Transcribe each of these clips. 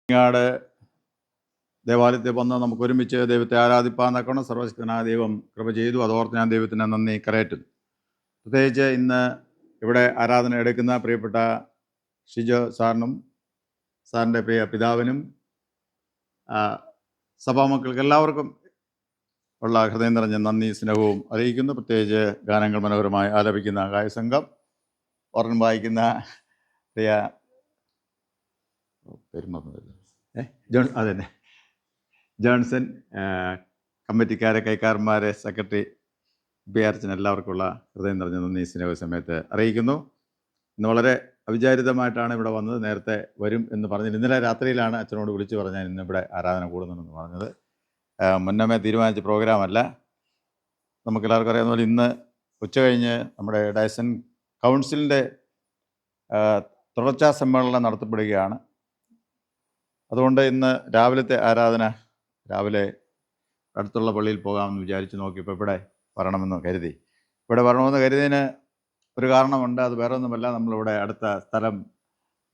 ാട് ദേവാലയത്തിൽ വന്ന് നമുക്ക് ഒരുമിച്ച് ദൈവത്തെ ആരാധിപ്പാൻ തക്കണം സർവശക്തനായ ദൈവം കൃപ ചെയ്തു. അതോർത്ത് ഞാൻ ദൈവത്തിന് നന്ദി കരയറ്റുന്നു. പ്രത്യേകിച്ച് ഇന്ന് ഇവിടെ ആരാധന എടുക്കുന്ന പ്രിയപ്പെട്ട ഷിജോ സാറിനും സാറിൻ്റെ പ്രിയ പിതാവിനും സഭാമക്കൾക്ക് എല്ലാവർക്കും ഉള്ള ഹൃദയം നിറഞ്ഞ നന്ദി സ്നേഹവും അറിയിക്കുന്നു. പ്രത്യേകിച്ച് ഗാനങ്ങൾ മനോഹരമായി ആലപിക്കുന്ന ഗായസംഘം, ഓർഗൻ വായിക്കുന്ന പ്രിയ പെരുമല്ല അതന്നെ ജോൺസൺ, കമ്മിറ്റിക്കാരെ, കൈക്കാരന്മാരെ, സെക്രട്ടറി, ബിആർച്ചൻ എല്ലാവർക്കുമുള്ള ഹൃദയം നിറഞ്ഞ നന്ദി സ്നേഹ സമയത്ത് അറിയിക്കുന്നു. ഇന്ന് വളരെ അവിചാരിതമായിട്ടാണ് ഇവിടെ വന്നത്. നേരത്തെ വരും എന്ന് പറഞ്ഞിട്ട് ഇന്നലെ രാത്രിയിലാണ് അച്ഛനോട് വിളിച്ചു പറഞ്ഞാൽ ഇന്ന് ഇവിടെ ആരാധന കൂടുന്നുണ്ടെന്ന് പറഞ്ഞത്. മുന്നമേ തീരുമാനിച്ച പ്രോഗ്രാമല്ല. നമുക്കെല്ലാവർക്കും അറിയാവുന്ന പോലെ ഇന്ന് ഉച്ച കഴിഞ്ഞ് നമ്മുടെ ഡയസൻ കൗൺസിലിൻ്റെ തുടർച്ചാ സമ്മേളനം നടത്തപ്പെടുകയാണ്. അതുകൊണ്ട് ഇന്ന് രാവിലത്തെ ആരാധന രാവിലെ അടുത്തുള്ള പള്ളിയിൽ പോകാമെന്ന് വിചാരിച്ച് നോക്കിയപ്പോൾ ഇവിടെ വരണമെന്ന് കരുതി. ഇവിടെ വരണമെന്ന് കരുതിയതിന് ഒരു കാരണമുണ്ട്. അത് വേറെ ഒന്നുമല്ല, നമ്മളിവിടെ അടുത്ത സ്ഥലം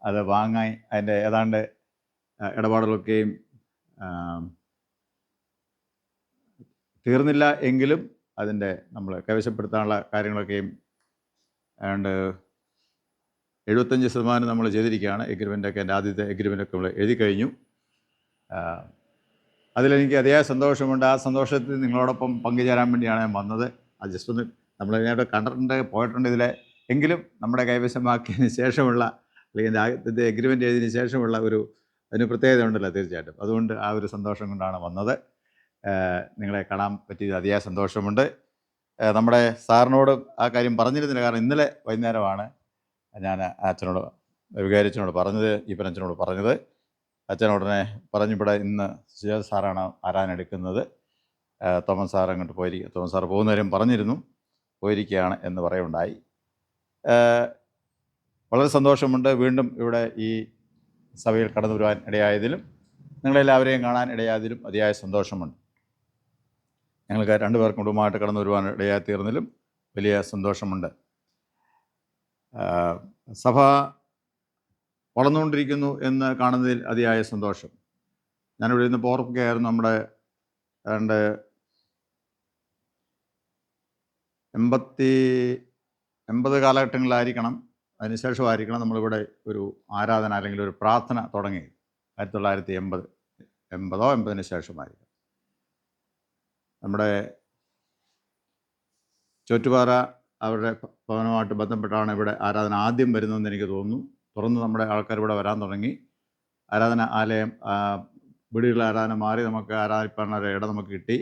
അത് വാങ്ങാൻ അതിൻ്റെ ഏതാണ്ട് ഇടപാടുകളൊക്കെയും തീർന്നില്ല എങ്കിലും അതിൻ്റെ നമ്മൾ കൈവശപ്പെടുത്താനുള്ള കാര്യങ്ങളൊക്കെയും ഏതാണ്ട് 75% നമ്മൾ ചെയ്തിരിക്കുകയാണ്. എഗ്രിമെൻ്റൊക്കെ എൻ്റെ ആദ്യത്തെ എഗ്രിമെൻ്റൊക്കെ നമ്മൾ എഴുതി കഴിഞ്ഞു. അതിലെനിക്ക് അതിയായ സന്തോഷമുണ്ട്. ആ സന്തോഷത്തിൽ നിങ്ങളോടൊപ്പം പങ്കുചേരാൻ വേണ്ടിയാണ് ഞാൻ വന്നത്. അത് ജസ്റ്റ് ഒന്ന് നമ്മൾ ഇതിനായിട്ട് കണ്ടിട്ടുണ്ട്, പോയിട്ടുണ്ട് ഇതിലെ. എങ്കിലും നമ്മുടെ കൈവശമാക്കിയതിന് ശേഷമുള്ള അല്ലെങ്കിൽ ആദ്യത്തെ എഗ്രിമെൻ്റ് എഴുതിയതിന് ശേഷമുള്ള അതിന് പ്രത്യേകത ഉണ്ടല്ലോ തീർച്ചയായിട്ടും. അതുകൊണ്ട് ആ ഒരു സന്തോഷം കൊണ്ടാണ് വന്നത്. നിങ്ങളെ കാണാൻ പറ്റിയത് അതിയായ സന്തോഷമുണ്ട്. നമ്മുടെ സാറിനോട് ആ കാര്യം പറഞ്ഞിരുന്നില്ല. കാരണം ഇന്നലെ വൈകുന്നേരമാണ് ഞാൻ അച്ഛനോട് വികാരിച്ചനോട് പറഞ്ഞത്, ഈപ്പനച്ഛനോട് പറഞ്ഞത്. അച്ഛനുടനെ പറഞ്ഞു, ഇവിടെ ഇന്ന് സുജാത സാറാണ് ആരാധന എടുക്കുന്നത്, തോമസ് സാർ അങ്ങോട്ട് പോയിരിക്കുക, തോമസ് സാർ പോകുന്നവരും പറഞ്ഞിരുന്നു, പോയിരിക്കുകയാണ് എന്ന് പറയുണ്ടായി. വളരെ സന്തോഷമുണ്ട് വീണ്ടും ഇവിടെ ഈ സഭയിൽ കടന്നു വരുവാൻ ഇടയായതിലും നിങ്ങളെല്ലാവരെയും കാണാൻ ഇടയായതിലും അതിയായ സന്തോഷമുണ്ട്. ഞങ്ങൾക്ക് രണ്ടുപേർക്കും കുടുംബമായിട്ട് കടന്നു വരുവാൻ ഇടയായി തീർന്നതിലും വലിയ സന്തോഷമുണ്ട്. സഭ വളർന്നുകൊണ്ടിരിക്കുന്നു എന്ന് കാണുന്നതിൽ അതിയായ സന്തോഷം. ഞാനിവിടെ ഇന്ന് ഓർക്കുകയായിരുന്നു, നമ്മുടെ ഏതാണ്ട് 80 കാലഘട്ടങ്ങളിലായിരിക്കണം, അതിനുശേഷമായിരിക്കണം നമ്മളിവിടെ ഒരു ആരാധന അല്ലെങ്കിൽ ഒരു പ്രാർത്ഥന തുടങ്ങി. 1980 ശേഷമായിരിക്കും. നമ്മുടെ ചോറ്റുപാറ അവരുടെ ഭവനമായിട്ട് ബന്ധപ്പെട്ടാണ് ഇവിടെ ആരാധന ആദ്യം വരുന്നതെന്ന് എനിക്ക് തോന്നുന്നു. തുറന്ന് നമ്മുടെ ആൾക്കാർ ഇവിടെ വരാൻ തുടങ്ങി. ആരാധന ആലയം, വീടുകളിലെ ആരാധന മാറി നമുക്ക് ആരാധിപ്പാനുള്ള ഇടം നമുക്ക് കിട്ടി.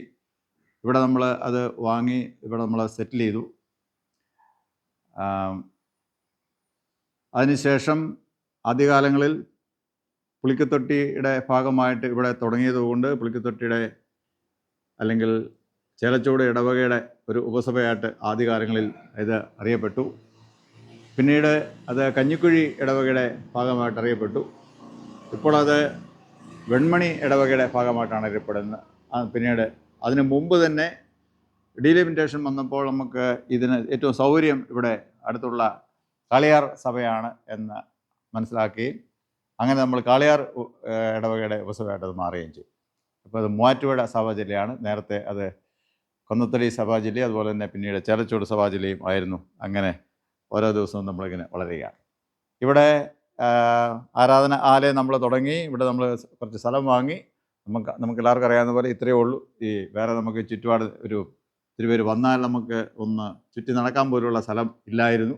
ഇവിടെ നമ്മൾ അത് വാങ്ങി ഇവിടെ നമ്മൾ സെറ്റിൽ ചെയ്തു. അതിനുശേഷം ആദ്യകാലങ്ങളിൽ പുളിക്കത്തൊട്ടിയുടെ ഭാഗമായിട്ട് ഇവിടെ തുടങ്ങിയതുകൊണ്ട് പുളിക്കത്തൊട്ടിയുടെ അല്ലെങ്കിൽ ചേലച്ചൂട് ഇടവകയുടെ ഒരു ഉപസഭയായിട്ട് ആദ്യകാലങ്ങളിൽ ഇത് അറിയപ്പെട്ടു. പിന്നീട് അത് കഞ്ഞിക്കുഴി ഇടവകയുടെ ഭാഗമായിട്ട് അറിയപ്പെട്ടു. ഇപ്പോൾ അത് വെൺമണി ഇടവകയുടെ ഭാഗമായിട്ടാണ് അറിയപ്പെടുന്നത്. പിന്നീട് അതിന് മുമ്പ് തന്നെ ഡീലിമിറ്റേഷൻ വന്നപ്പോൾ നമുക്ക് ഇതിന് ഏറ്റവും സൗകര്യം ഇവിടെ അടുത്തുള്ള കാളിയാർ സഭയാണ് എന്ന് മനസ്സിലാക്കുകയും അങ്ങനെ നമ്മൾ കാളിയാർ ഇടവകയുടെ ഉപസഭയായിട്ട് അത് മാറുകയും ചെയ്തു. അപ്പോൾ അത് മൂവാറ്റുപുഴ സഭാ ജില്ലയാണ്. നേരത്തെ അത് കൊന്നത്തടി സഭാ ജില്ല, അതുപോലെ തന്നെ പിന്നീട് ചേലച്ചൂട് സഭാ ജില്ലയും ആയിരുന്നു. അങ്ങനെ ഓരോ ദിവസവും നമ്മളിങ്ങനെ വളരുകയാണ്. ഇവിടെ ആരാധന ആലയം നമ്മൾ തുടങ്ങി. ഇവിടെ നമ്മൾ കുറച്ച് സ്ഥലം വാങ്ങി. നമുക്ക് എല്ലാവർക്കും അറിയാവുന്ന പോലെ ഇത്രയേ ഉള്ളൂ. വേറെ നമുക്ക് ചുറ്റുപാട് ഒരു തിരുപേര് വന്നാൽ നമുക്ക് ഒന്ന് ചുറ്റി നടക്കാൻ പോലുള്ള സ്ഥലം ഇല്ലായിരുന്നു.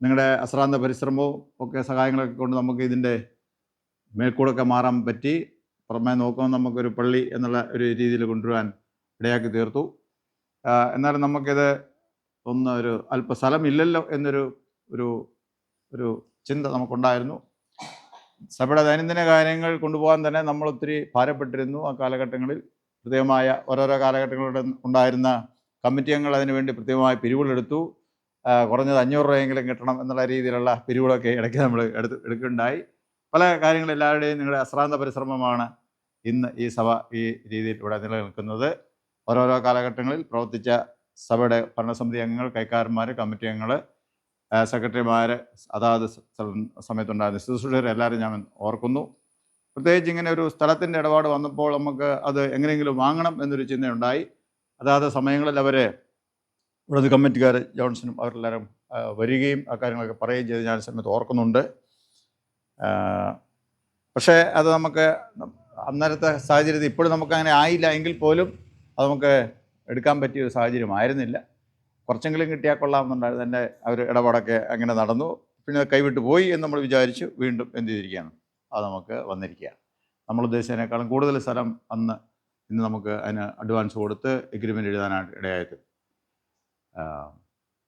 നിങ്ങളുടെ അശ്രാന്ത പരിശ്രമവും ഒക്കെ സഹായങ്ങളൊക്കെ കൊണ്ട് നമുക്ക് ഇതിൻ്റെ മേൽക്കൂടൊക്കെ മാറാൻ പറ്റി. പുറമേ നോക്കുമ്പോൾ നമുക്കൊരു പള്ളി എന്നുള്ള ഒരു രീതിയിൽ കൊണ്ടുവരാൻ ഇടയാക്കി തീർത്തു. എന്നാലും നമുക്കിത് ഒരു അല്പ സ്ഥലമില്ലല്ലോ എന്നൊരു ഒരു ചിന്ത നമുക്കുണ്ടായിരുന്നു. സഭയുടെ ദൈനംദിന കാര്യങ്ങൾ കൊണ്ടുപോകാൻ തന്നെ നമ്മൾ ഒത്തിരി ഭാരപ്പെട്ടിരുന്നു. ആ കാലഘട്ടങ്ങളിൽ പ്രത്യേകമായ ഓരോരോ കാലഘട്ടങ്ങളുടെ ഉണ്ടായിരുന്ന കമ്മിറ്റി അംഗങ്ങൾ അതിനുവേണ്ടി പ്രത്യേകമായി പിരിവുകളെടുത്തു. കുറഞ്ഞത് 500 രൂപയെങ്കിലും കിട്ടണം എന്നുള്ള രീതിയിലുള്ള പിരിവുകളൊക്കെ ഇടയ്ക്ക് നമ്മൾ എടുക്കുകയുണ്ടായി. പല കാര്യങ്ങളും എല്ലാവരുടെയും നിങ്ങളുടെ അശ്രാന്ത പരിശ്രമമാണ് ഇന്ന് ഈ സഭ ഈ രീതിയിൽ ഇവിടെ നിലനിൽക്കുന്നത്. ഓരോരോ കാലഘട്ടങ്ങളിൽ പ്രവർത്തിച്ച സഭയുടെ ഭരണസമിതി അംഗങ്ങൾ, കൈക്കാരന്മാർ, കമ്മിറ്റി അംഗങ്ങൾ സെക്രട്ടറിമാർ, അതാത് സമയത്തുണ്ടായിരുന്ന ശുശ്രൂഷകരെല്ലാവരും ഞാൻ ഓർക്കുന്നു. പ്രത്യേകിച്ച് ഇങ്ങനെ ഒരു സ്ഥലത്തിൻ്റെ ഇടപാട് വന്നപ്പോൾ നമുക്ക് അത് എങ്ങനെയെങ്കിലും വാങ്ങണം എന്നൊരു ചിന്തയുണ്ടായി. അതാത് സമയങ്ങളിൽ അവർ ഇവിടുത്തെ കമ്മിറ്റിക്കാർ ജോൺസണും അവരെല്ലാവരും വരികയും ആ കാര്യങ്ങളൊക്കെ പറയുകയും ചെയ്ത് ഞാൻ സമയത്ത് ഓർക്കുന്നുണ്ട്. പക്ഷേ അത് നമുക്ക് അന്നേരത്തെ സാഹചര്യത്തിൽ ഇപ്പോഴും നമുക്കങ്ങനെ ആയില്ല എങ്കിൽ പോലും അത് നമുക്ക് എടുക്കാൻ പറ്റിയ ഒരു സാഹചര്യമായിരുന്നില്ല. കുറച്ചെങ്കിലും കിട്ടിയാൽ കൊള്ളാമെന്നുണ്ടായിരുന്നു. എൻ്റെ അവർ ഇടപാടൊക്കെ അങ്ങനെ നടന്നു. പിന്നെ കൈവിട്ട് പോയി എന്ന് നമ്മൾ വിചാരിച്ചു. വീണ്ടും എന്ത് ചെയ്തിരിക്കുകയാണ്, അത് നമുക്ക് വന്നിരിക്കുകയാണ്. നമ്മൾ ഉദ്ദേശിച്ചതിനേക്കാളും കൂടുതൽ സ്ഥലം ഇന്ന് നമുക്ക് അതിന് അഡ്വാൻസ് കൊടുത്ത് എഗ്രിമെൻ്റ് എഴുതാനായിട്ട് ഇടയായത്.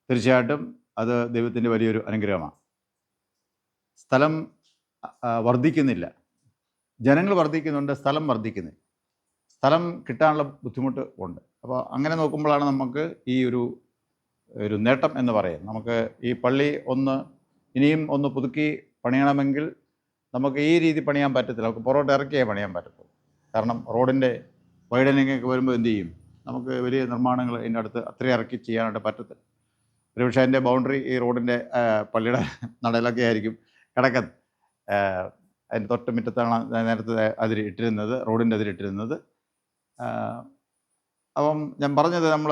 തീർച്ചയായിട്ടും അത് ദൈവത്തിൻ്റെ വലിയൊരു അനുഗ്രഹമാണ്. സ്ഥലം വർദ്ധിക്കുന്നില്ല, ജനങ്ങൾ വർദ്ധിക്കുന്നുണ്ട്, സ്ഥലം വർദ്ധിക്കുന്നില്ല. സ്ഥലം കിട്ടാനുള്ള ബുദ്ധിമുട്ട് ഉണ്ട്. അപ്പോൾ അങ്ങനെ നോക്കുമ്പോഴാണ് നമുക്ക് ഈ ഒരു നേട്ടം എന്ന് പറയും. നമുക്ക് ഈ പള്ളി ഇനിയും ഒന്ന് പുതുക്കി പണിയണമെങ്കിൽ നമുക്ക് ഈ രീതി പണിയാൻ പറ്റത്തില്ല. നമുക്ക് പുറകോട്ട് ഇറക്കിയേ പണിയാൻ പറ്റത്തുള്ളൂ. കാരണം റോഡിൻ്റെ വൈഡനിങ് ഒക്കെ വരുമ്പോൾ എന്ത് ചെയ്യും, നമുക്ക് വലിയ നിർമ്മാണങ്ങൾ ഇതിൻ്റെ അടുത്ത് അത്രയും ഇറക്കി ചെയ്യാനായിട്ട് പറ്റത്തില്ല. ഒരുപക്ഷെ അതിൻ്റെ ബൗണ്ടറി ഈ റോഡിൻ്റെ പള്ളിയുടെ നടയിലൊക്കെ ആയിരിക്കും കിടക്കുന്നത്. അതിൻ്റെ തൊട്ട് മുറ്റത്താണ് നേരത്തെ അതിരിട്ടിരുന്നത്, റോഡിൻ്റെ അതിരിട്ടിരുന്നത്. അപ്പം ഞാൻ പറഞ്ഞത്, നമ്മൾ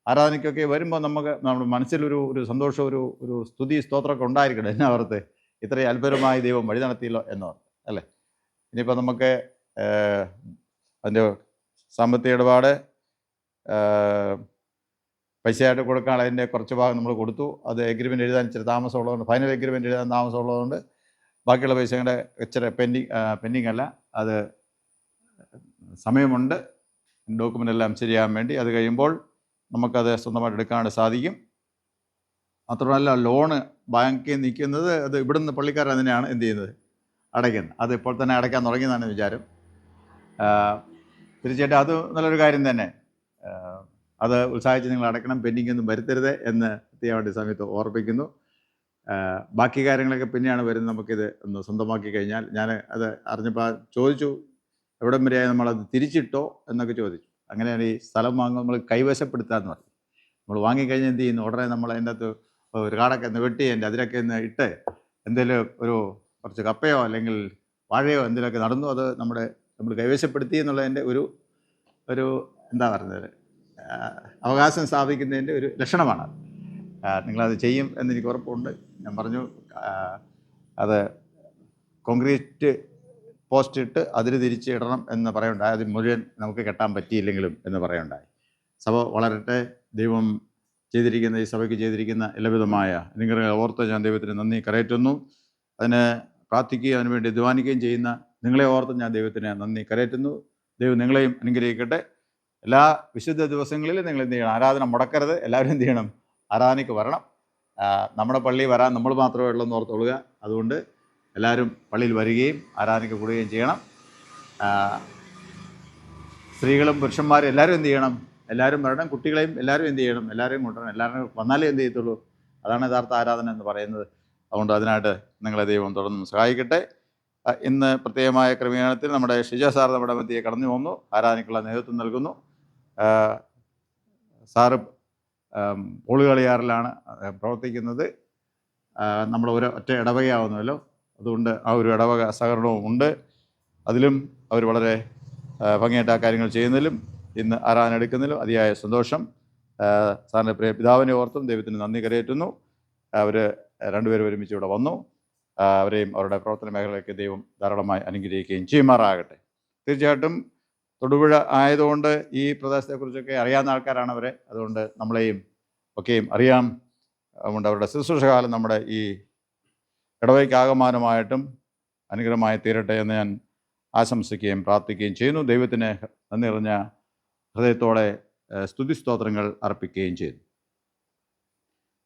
ആരാധനയ്ക്കൊക്കെ വരുമ്പോൾ നമുക്ക് നമ്മുടെ മനസ്സിലൊരു സന്തോഷം, ഒരു സ്തുതി സ്തോത്രമൊക്കെ ഉണ്ടായിരിക്കണം. എന്നാ ഓർത്ത് ഇത്രയും അത്ഭുതമായി ദൈവം വഴി നടത്തിയല്ലോ എന്നോർത്ത്, അല്ലേ? ഇനിയിപ്പോൾ നമുക്ക് അതിൻ്റെ സാമ്പത്തിക ഇടപാട് പൈസയായിട്ട് കൊടുക്കാൻ അതിൻ്റെ കുറച്ച് ഭാഗം നമ്മൾ കൊടുത്തു. അത് എഗ്രിമെൻ്റ് എഴുതാൻ ഇച്ചിരി താമസമുള്ളതുകൊണ്ട്, ഫൈനൽ എഗ്രിമെൻ്റ് എഴുതാൻ താമസമുള്ളതുകൊണ്ട് ബാക്കിയുള്ള പൈസ കൂടെ ഇച്ചിരി പെൻഡിങ് അല്ല, അത് സമയമുണ്ട്. ഡോക്യുമെൻ്റ് എല്ലാം ശരിയാകാൻ വേണ്ടി. അത് കഴിയുമ്പോൾ നമുക്കത് സ്വന്തമായിട്ട് എടുക്കാനായിട്ട് സാധിക്കും. മാത്രമല്ല, ലോണ് ബാങ്കിൽ നിൽക്കുന്നത് അത് ഇവിടുന്ന് പള്ളിക്കാർ അതിനെയാണ് എന്ത് ചെയ്യുന്നത്, അടയ്ക്കുന്നത്. അത് ഇപ്പോൾ തന്നെ അടയ്ക്കാൻ തുടങ്ങിയതാണ് വിചാരം. തീർച്ചയായിട്ടും അത് നല്ലൊരു കാര്യം തന്നെ. അത് ഉത്സാഹിച്ച് നിങ്ങൾ അടയ്ക്കണം, പെൻഡിങ് ഒന്നും വരുത്തരുത് എന്ന് കൃത്യമായിട്ട് സമയത്ത് ഓർപ്പിക്കുന്നു. ബാക്കി കാര്യങ്ങളൊക്കെ പിന്നെയാണ് വരുന്നത്. നമുക്കിത് ഒന്ന് സ്വന്തമാക്കി കഴിഞ്ഞാൽ, ഞാൻ അത് അറിഞ്ഞപ്പോൾ ചോദിച്ചു, എവിടം വരെയായി നമ്മളത് തിരിച്ചിട്ടോ എന്നൊക്കെ ചോദിച്ചു. അങ്ങനെയാണ് ഈ സ്ഥലം വാങ്ങുമ്പോൾ നമ്മൾ കൈവശപ്പെടുത്താമെന്ന് പറയും. നമ്മൾ വാങ്ങിക്കഴിഞ്ഞാൽ എന്ത് ചെയ്യുന്നു, ഉടനെ നമ്മൾ അതിൻ്റെ അകത്ത് ഒരു കാടൊക്കെ ഒന്ന് വെട്ടി അതിൻ്റെ അതിലൊക്കെ ഒന്ന് ഇട്ട് എന്തെങ്കിലും കുറച്ച് കപ്പയോ അല്ലെങ്കിൽ വാഴയോ എന്തെങ്കിലുമൊക്കെ നടന്നു, അത് നമ്മൾ കൈവശപ്പെടുത്തി എന്നുള്ളതിൻ്റെ ഒരു എന്താ പറയുന്നത്, അവകാശം സ്ഥാപിക്കുന്നതിൻ്റെ ഒരു ലക്ഷണമാണ്. നിങ്ങളത് ചെയ്യും എന്നെനിക്ക് ഉറപ്പുണ്ട്. ഞാൻ പറഞ്ഞു, അത് കോൺക്രീറ്റ് പോസ്റ്റ് ഇട്ട് അതിന് തിരിച്ച് ഇടണം എന്ന് പറയുണ്ടായി. അത് മുഴുവൻ നമുക്ക് കെട്ടാൻ പറ്റിയില്ലെങ്കിലും എന്ന് പറയുണ്ടായി. സഭ വളരട്ടെ. ദൈവം ഈ സഭയ്ക്ക് ചെയ്തിരിക്കുന്ന എല്ലാവിധമായ അനുഗ്രഹങ്ങൾ ഓർത്ത് ഞാൻ ദൈവത്തിന് നന്ദി കരയറ്റുന്നു. അതിന് പ്രാർത്ഥിക്കുകയും അതിനുവേണ്ടി അധ്വാനിക്കുകയും ചെയ്യുന്ന നിങ്ങളെ ഓർത്ത് ഞാൻ ദൈവത്തിന് നന്ദി കരയറ്റുന്നു. ദൈവം നിങ്ങളെയും അനുഗ്രഹിക്കട്ടെ. എല്ലാ വിശുദ്ധ ദിവസങ്ങളിലും നിങ്ങൾ എന്ത് ചെയ്യണം, ആരാധന മുടക്കരുത്. എല്ലാവരും എന്ത് ചെയ്യണം, ആരാധനയ്ക്ക് വരണം. നമ്മുടെ പള്ളി വരാൻ നമ്മൾ മാത്രമേ ഉള്ളൂ എന്ന് ഓർത്തുകൊള്ളുക. അതുകൊണ്ട് എല്ലാവരും പള്ളിയിൽ വരികയും ആരാധനയ്ക്ക് കൂടുകയും ചെയ്യണം. സ്ത്രീകളും പുരുഷന്മാരും എല്ലാവരും എന്ത് ചെയ്യണം, എല്ലാവരും വരണം. കുട്ടികളെയും എല്ലാവരും എന്ത് ചെയ്യണം, എല്ലാവരും കൊണ്ടുവരണം. എല്ലാവരും വന്നാലേ എന്ത് ചെയ്യത്തുള്ളൂ, അതാണ് യഥാർത്ഥ ആരാധന എന്ന് പറയുന്നത്. അതുകൊണ്ട് അതിനായിട്ട് നിങ്ങളെ ദൈവം തുടർന്നും സഹായിക്കട്ടെ. ഇന്ന് പ്രത്യേകമായ ക്രമീകരണത്തിൽ നമ്മുടെ ഷിജ സാർ നമ്മുടെ മധ്യയെ കടന്നു വന്നു, ആരാധനയ്ക്കുള്ള നേതൃത്വം നൽകുന്നു. സാറ് പോളുകളിയാറിലാണ് പ്രവർത്തിക്കുന്നത്. നമ്മൾ ഒറ്റ ഇടവകയാവുന്നല്ലോ, അതുകൊണ്ട് ആ ഒരു ഇടവക സഹകരണവും ഉണ്ട്. അതിലും അവർ വളരെ ഭംഗിയായിട്ട് ആ കാര്യങ്ങൾ ചെയ്യുന്നതിലും ഇന്ന് ആരാധന എടുക്കുന്നതിലും അതിയായ സന്തോഷം. സാറിൻ്റെ പ്രിയ പിതാവിനെ ഓർത്തും ദൈവത്തിന് നന്ദി കരയറ്റുന്നു. അവർ രണ്ടുപേരും ഒരുമിച്ച് ഇവിടെ വന്നു. അവരെയും അവരുടെ പ്രവർത്തന മേഖലയൊക്കെ ദൈവം ധാരാളമായി അനുഗ്രഹിക്കുകയും ചെയ്യുമാറാകട്ടെ. തീർച്ചയായിട്ടും തൊടുപുഴ ആയതുകൊണ്ട് ഈ പ്രദേശത്തെക്കുറിച്ചൊക്കെ അറിയാവുന്ന ആൾക്കാരാണ് അവരെ. അതുകൊണ്ട് നമ്മളെയും ഒക്കെയും അറിയാം. അതുകൊണ്ട് അവരുടെ ശുശ്രൂഷകാലം നമ്മുടെ ഈ ഇടവയ്ക്ക് ആകമാനമായിട്ടും അനുഗ്രഹമായി തീരട്ടെ എന്ന് ഞാൻ ആശംസിക്കുകയും പ്രാർത്ഥിക്കുകയും ചെയ്യുന്നു. ദൈവത്തിന് നന്ദി നിറഞ്ഞ ഹൃദയത്തോടെ സ്തുതിസ്തോത്രങ്ങൾ അർപ്പിക്കുകയും ചെയ്യുന്നു.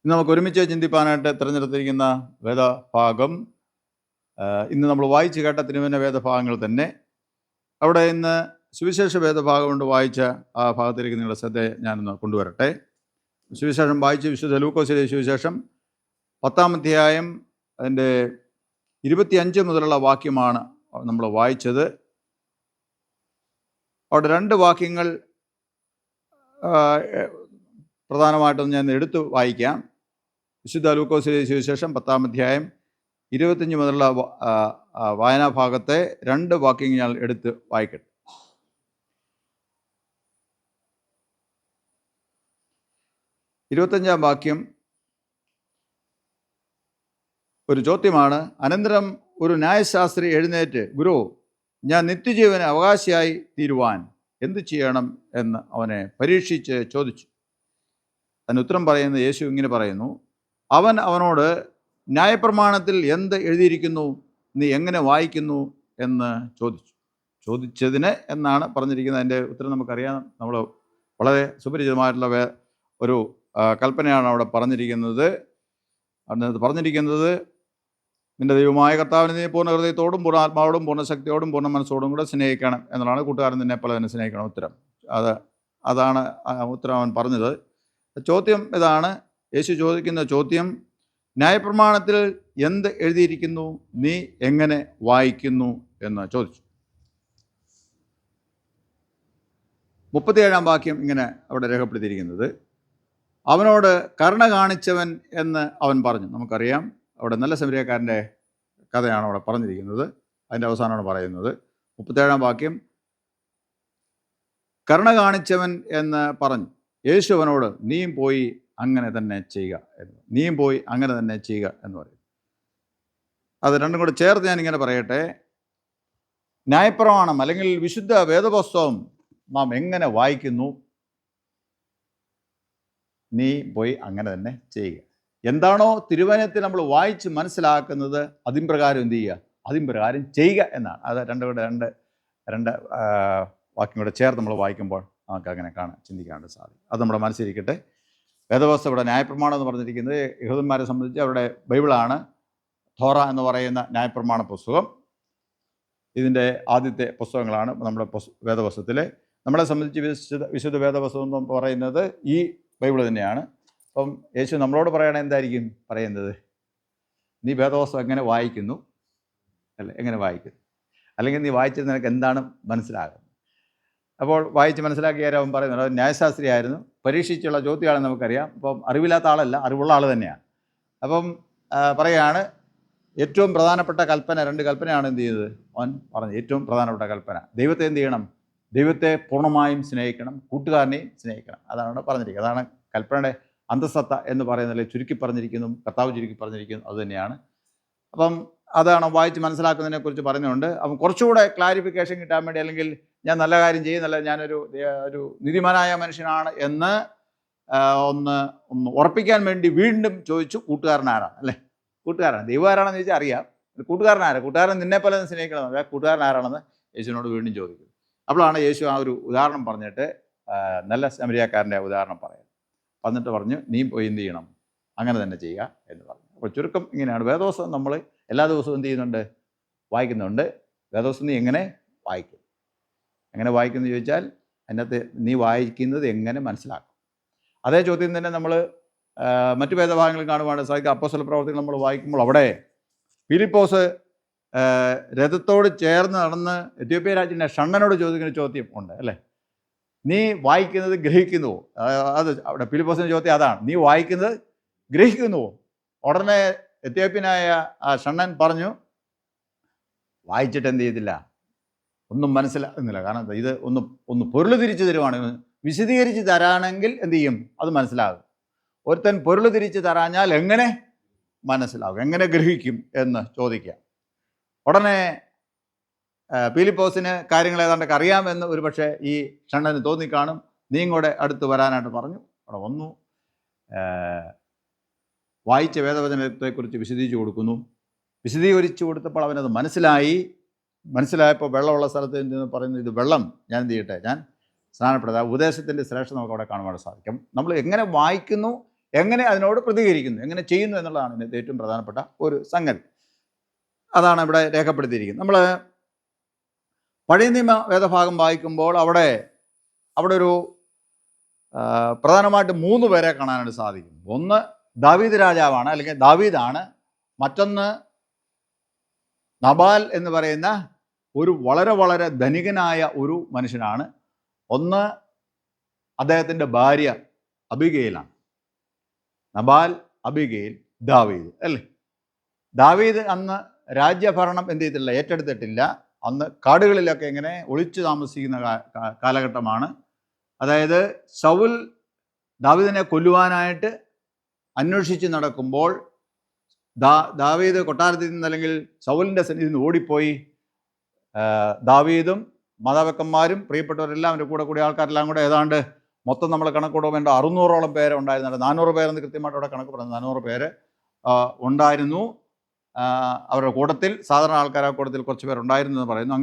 ഇന്ന് നമുക്ക് ഒരുമിച്ച് ചിന്തിപ്പാനായിട്ട് തിരഞ്ഞെടുത്തിരിക്കുന്ന വേദഭാഗം ഇന്ന് നമ്മൾ വായിച്ച് കേട്ട തിരുവചന വേദഭാഗങ്ങൾ തന്നെ. അവിടെ ഇന്ന് സുവിശേഷ വേദഭാഗം കൊണ്ട് വായിച്ച ആ ഭാഗത്തിലേക്ക് നിങ്ങളുടെ ശ്രദ്ധയെ ഞാനൊന്ന് കൊണ്ടുവരട്ടെ. സുവിശേഷം വായിച്ച് വിശുദ്ധ ലൂക്കോസിലെ സുവിശേഷം 10-ാം അധ്യായം അതിൻ്റെ 25 മുതലുള്ള വാക്യമാണ് നമ്മൾ വായിച്ചത്. അവിടെ 2 വാക്യങ്ങൾ പ്രധാനമായിട്ടും ഞാൻ എടുത്തു വായിക്കാം. വിശുദ്ധ ലൂക്കോസിലെ സുവിശേഷം 10-ാം അധ്യായം 25 മുതലുള്ള വായനാ ഭാഗത്തെ 2 വാക്യങ്ങൾ ഞാൻ എടുത്ത് വായിക്കട്ടെ. 25-ാം വാക്യം ഒരു ചോദ്യമാണ്. അനന്തരം ഒരു ന്യായശാസ്ത്രി എഴുന്നേറ്റ്, ഗുരു, ഞാൻ നിത്യജീവന് അവകാശിയായി തീരുവാൻ എന്തു ചെയ്യണം എന്ന് അവനെ പരീക്ഷിച്ച് ചോദിച്ചു. അതിന് ഉത്തരം പറയുന്നത് യേശു ഇങ്ങനെ പറയുന്നു. അവൻ അവനോട്, ന്യായപ്രമാണത്തിൽ എന്ത് എഴുതിയിരിക്കുന്നു, നീ എങ്ങനെ വായിക്കുന്നു എന്ന് ചോദിച്ചതിന് എന്നാണ് പറഞ്ഞിരിക്കുന്നത്. അതിൻ്റെ ഉത്തരം നമുക്കറിയാം. നമ്മൾ വളരെ സുപരിചിതമായിട്ടുള്ള ഒരു കൽപ്പനയാണ് അവിടെ പറഞ്ഞിരിക്കുന്നത്. നിന്റെ ദൈവമായ കർത്താവിനെ നീ പൂർണ്ണ ഹൃദയത്തോടും പൂർണ്ണ ആത്മാവോടും പൂർണ്ണ ശക്തിയോടും പൂർണ്ണ മനസ്സോടും കൂടെ സ്നേഹിക്കണം എന്നുള്ളതാണ്. കൂട്ടുകാരൻ നിന്നെ പോലെ തന്നെ സ്നേഹിക്കണം ഉത്തരം. അതാണ് ഉത്തരം അവൻ പറഞ്ഞത്. ചോദ്യം ഇതാണ്. യേശു ചോദിക്കുന്ന ചോദ്യം, ന്യായപ്രമാണത്തിൽ എന്ത് എഴുതിയിരിക്കുന്നു, നീ എങ്ങനെ വായിക്കുന്നു എന്ന് ചോദിച്ചു. 37-ാം വാക്യം ഇങ്ങനെ അവിടെ രേഖപ്പെടുത്തിയിരിക്കുന്നത്, അവനോട് കരുണ കാണിച്ചവൻ എന്ന് അവൻ പറഞ്ഞു. നമുക്കറിയാം, അവിടെ നല്ല സമരിയക്കാരൻ്റെ കഥയാണ് അവിടെ പറഞ്ഞിരിക്കുന്നത്. അതിൻ്റെ അവസാനമാണ് പറയുന്നത്. 37-ാം വാക്യം, കരുണ കാണിച്ചവൻ എന്ന് പറഞ്ഞു. യേശു അവനോട്, നീയും പോയി അങ്ങനെ തന്നെ ചെയ്യുക എന്ന് പറയും. അത് രണ്ടും കൂടെ ചേർത്ത് ഞാനിങ്ങനെ പറയട്ടെ. ന്യായപ്രമാണം അല്ലെങ്കിൽ വിശുദ്ധ വേദപുസ്തകം നാം എങ്ങനെ വായിക്കുന്നു, നീ പോയി അങ്ങനെ തന്നെ ചെയ്യുക. എന്താണോ തിരുവചനത്തിൽ നമ്മൾ വായിച്ച് മനസ്സിലാക്കുന്നത്, അതിൻ പ്രകാരം എന്ത് ചെയ്യുക, അതിൻ പ്രകാരം ചെയ്യുക എന്നാണ്. അത് രണ്ട് വാക്യം കൂടെ ചേർത്ത് നമ്മൾ വായിക്കുമ്പോൾ നമുക്ക് അങ്ങനെ ചിന്തിക്കാണ്ട് സാധിക്കും. അത് നമ്മുടെ മനസ്സിരിക്കട്ടെ. വേദപുസ്തകം ഇവിടെ ന്യായപ്രമാണം എന്ന് പറഞ്ഞിരിക്കുന്നത് യഹൂദന്മാരെ സംബന്ധിച്ച് അവരുടെ ബൈബിളാണ്. തോറ എന്ന് പറയുന്ന ന്യായപ്രമാണ പുസ്തകം ഇതിൻ്റെ ആദ്യത്തെ പുസ്തകങ്ങളാണ് നമ്മുടെ വേദപുസ്തകത്തിലെ. നമ്മളെ സംബന്ധിച്ച് വിശുദ്ധ വേദപുസ്തകം എന്ന് പറയുന്നത് ഈ ബൈബിൾ തന്നെയാണ്. അപ്പം യേശു നമ്മളോട് പറയണത് എന്തായിരിക്കും പറയുന്നത്? നീ വേദപുസ്തകം എങ്ങനെ വായിക്കുന്നു, എങ്ങനെ വായിക്കുന്നു, അല്ലെങ്കിൽ നീ വായിച്ചത് നിനക്ക് എന്താണ് മനസ്സിലാകുന്നത്? അപ്പോൾ വായിച്ച് മനസ്സിലാക്കിയാലും അവൻ പറയുന്നത്, അത് ന്യായശാസ്ത്രിയായിരുന്നു, പരീക്ഷിച്ചുള്ള ചോദ്യമാണെന്ന് നമുക്കറിയാം. അപ്പം അറിവില്ലാത്ത ആളല്ല, അറിവുള്ള ആൾ തന്നെയാണ്. അപ്പം പറയുകയാണ്, ഏറ്റവും പ്രധാനപ്പെട്ട കൽപ്പന, 2 കൽപ്പനയാണ് എന്ത് ചെയ്തത് അവൻ പറഞ്ഞത്. ഏറ്റവും പ്രധാനപ്പെട്ട കൽപ്പന, ദൈവത്തെ എന്ത് ചെയ്യണം, ദൈവത്തെ പൂർണ്ണമായും സ്നേഹിക്കണം, കൂട്ടുകാരനെയും സ്നേഹിക്കണം. അതാണ് അവിടെ പറഞ്ഞിരിക്കുന്നത്. അതാണ് കൽപ്പനയുടെ അന്തസത്ത എന്ന് പറയുന്നതിൽ ചുരുക്കി പറഞ്ഞിരിക്കുന്നു, കർത്താവ് ചുരുക്കി പറഞ്ഞിരിക്കുന്നു, അതുതന്നെയാണ്. അപ്പം അതാണ് വായിച്ച് മനസ്സിലാക്കുന്നതിനെക്കുറിച്ച് പറഞ്ഞുകൊണ്ട് അവൻ കുറച്ചുകൂടെ ക്ലാരിഫിക്കേഷൻ കിട്ടാൻ വേണ്ടി, അല്ലെങ്കിൽ ഞാൻ നല്ല കാര്യം ചെയ്യുന്നില്ല, ഞാനൊരു നീതിമാനായ മനുഷ്യനാണ് എന്ന് ഒന്ന് ഉറപ്പിക്കാൻ വേണ്ടി വീണ്ടും ചോദിച്ചു, കൂട്ടുകാരനാരാണ്, അല്ലേ? കൂട്ടുകാരനാണ്. ദൈവം ആരാണെന്ന് ചോദിച്ചാൽ അറിയാം. കൂട്ടുകാരൻ നിന്നെ പോലെ സ്നേഹിക്കണം, കൂട്ടുകാരൻ ആരാണെന്ന് യേശുവിനോട് വീണ്ടും ചോദിക്കും. അപ്പോഴാണ് യേശു ആ ഒരു ഉദാഹരണം പറഞ്ഞിട്ട് നല്ല സമരിയക്കാരൻ്റെ ഉദാഹരണം പറയുന്നത്. എന്നിട്ട് പറഞ്ഞു, നീ പോയി എന്ത് ചെയ്യണം, അങ്ങനെ തന്നെ ചെയ്യുക എന്ന് പറഞ്ഞു. അപ്പോൾ ചുരുക്കം ഇങ്ങനെയാണ്. വേദപുസ്തകം നമ്മൾ എല്ലാ ദിവസവും എന്ത് ചെയ്യുന്നുണ്ട്, വായിക്കുന്നുണ്ട്. വേദപുസ്തകം നീ എങ്ങനെ വായിക്കും, എന്ന് ചോദിച്ചാൽ അതിനകത്ത് നീ വായിക്കുന്നത് എങ്ങനെ മനസ്സിലാക്കും. അതേ ചോദ്യം തന്നെ നമ്മൾ മറ്റു വേദഭാഗങ്ങളിൽ കാണുവാൻ സാധിക്കും. അപ്പോസ്തല പ്രവർത്തികൾ നമ്മൾ വായിക്കുമ്പോൾ അവിടെ ഫിലിപ്പോസ് രഥത്തോട് ചേർന്ന് നടന്ന് എത്യോപ്യ രാജ്യത്തിൻ്റെ ഷണ്ണനോട് ചോദിക്കുന്ന ചോദ്യം ഉണ്ട്, അല്ലേ? നീ വായിക്കുന്നത് ഗ്രഹിക്കുന്നുവോ? അത് അവിടെ ഫിലിപ്പോസിൻ്റെ ചോദ്യം അതാണ്, നീ വായിക്കുന്നത് ഗ്രഹിക്കുന്നുവോ? ഉടനെ എത്യോപ്യനായ ആ ഷണ്ണൻ പറഞ്ഞു, വായിച്ചിട്ട് എന്ത് ചെയ്തില്ല, ഒന്നും മനസ്സിലാകുന്നില്ല. കാരണം ഇത് ഒന്ന് പൊരുൾ തിരിച്ചു തരുവാണ്, വിശദീകരിച്ച് തരാണെങ്കിൽ എന്ത് ചെയ്യും, അത് മനസ്സിലാകും. ഒരുത്തൻ പൊരുൾ തിരിച്ച് തരാഞ്ഞാൽ എങ്ങനെ മനസ്സിലാകും, എങ്ങനെ ഗ്രഹിക്കും എന്ന് ചോദിക്കുക. ഉടനെ ഫിലിപ്പോസിന് കാര്യങ്ങൾ ഏതാണ്ടൊക്കെ അറിയാമെന്ന് ഒരു പക്ഷേ ഈ ഷണ്ണന് തോന്നിക്കാണും. നീ കൂടെ അടുത്ത് വരാനായിട്ട് പറഞ്ഞു. അവിടെ വന്നു, വായിച്ച വേദവചനത്തെക്കുറിച്ച് വിശദീകരിച്ചു കൊടുത്തപ്പോൾ അവനത് മനസ്സിലായപ്പോൾ വെള്ളമുള്ള സ്ഥലത്ത് നിന്ന് പറയുന്നത്, ഇത് വെള്ളം ഞാൻ എന്ത് ചെയ്യട്ടെ, ഞാൻ സ്നാനപ്പെടുക. ഉപദേശത്തിൻ്റെ ശ്രേഷ്ഠത നമുക്ക് അവിടെ കാണുവാൻ സാധിക്കും. നമ്മൾ എങ്ങനെ വായിക്കുന്നു, എങ്ങനെ അതിനോട് പ്രതികരിക്കുന്നു, എങ്ങനെ ചെയ്യുന്നു എന്നുള്ളതാണ് ഇതിൻ്റെ ഏറ്റവും പ്രധാനപ്പെട്ട ഒരു സംഗതി. അതാണ് ഇവിടെ രേഖപ്പെടുത്തിയിരിക്കുന്നത്. നമ്മൾ പഴയ നിയമ വേദഭാഗം വായിക്കുമ്പോൾ അവിടെ ഒരു പ്രധാനമായിട്ട് 3 പേരെ കാണാനായിട്ട് സാധിക്കും. ഒന്ന് ദാവീദ് രാജാവാണ്, അല്ലെങ്കിൽ ദാവീദാണ്. മറ്റൊന്ന് നബാൽ എന്ന് പറയുന്ന ഒരു വളരെ ധനികനായ ഒരു മനുഷ്യനാണ്. ഒന്ന് അദ്ദേഹത്തിൻ്റെ ഭാര്യ അബിഗയിലാണ്. നബാൽ അബിഗയിൽ, ദാവീദ് അല്ലേ. ദാവീദ് അന്ന് രാജ്യഭരണം എന്ത് ചെയ്തിട്ടില്ല, ഏറ്റെടുത്തിട്ടില്ല. അന്ന് കാടുകളിലൊക്കെ ഇങ്ങനെ ഒളിച്ചു താമസിക്കുന്ന കാലഘട്ടമാണ്. അതായത് ശൗൽ ദാവീദിനെ കൊല്ലുവാനായിട്ട് അന്വേഷിച്ച് നടക്കുമ്പോൾ ദാവീദ് കൊട്ടാരത്തിൽ നിന്ന് അല്ലെങ്കിൽ ശൗലിൻ്റെ സന്നിധിയിൽ നിന്ന് ഓടിപ്പോയി ദാവീദും മാതാപിതാക്കന്മാരും പ്രിയപ്പെട്ടവരെല്ലാം അവൻ്റെ കൂടെ ആൾക്കാരെല്ലാം കൂടെ ഏതാണ്ട് മൊത്തം നമ്മൾ കണക്കൂടെ വേണ്ട 600ഓളം പേര് ഉണ്ടായിരുന്നുണ്ട്. 400 പേരെന്ന് കൃത്യമായിട്ട് അവിടെ കണക്ക് പറഞ്ഞു. 400 പേര് ഉണ്ടായിരുന്നു അവരുടെ കൂട്ടത്തിൽ. സാധാരണ ആൾക്കാർ ആ കൂട്ടത്തിൽ കുറച്ച് പേരുണ്ടായിരുന്നു എന്ന് പറയുന്നു.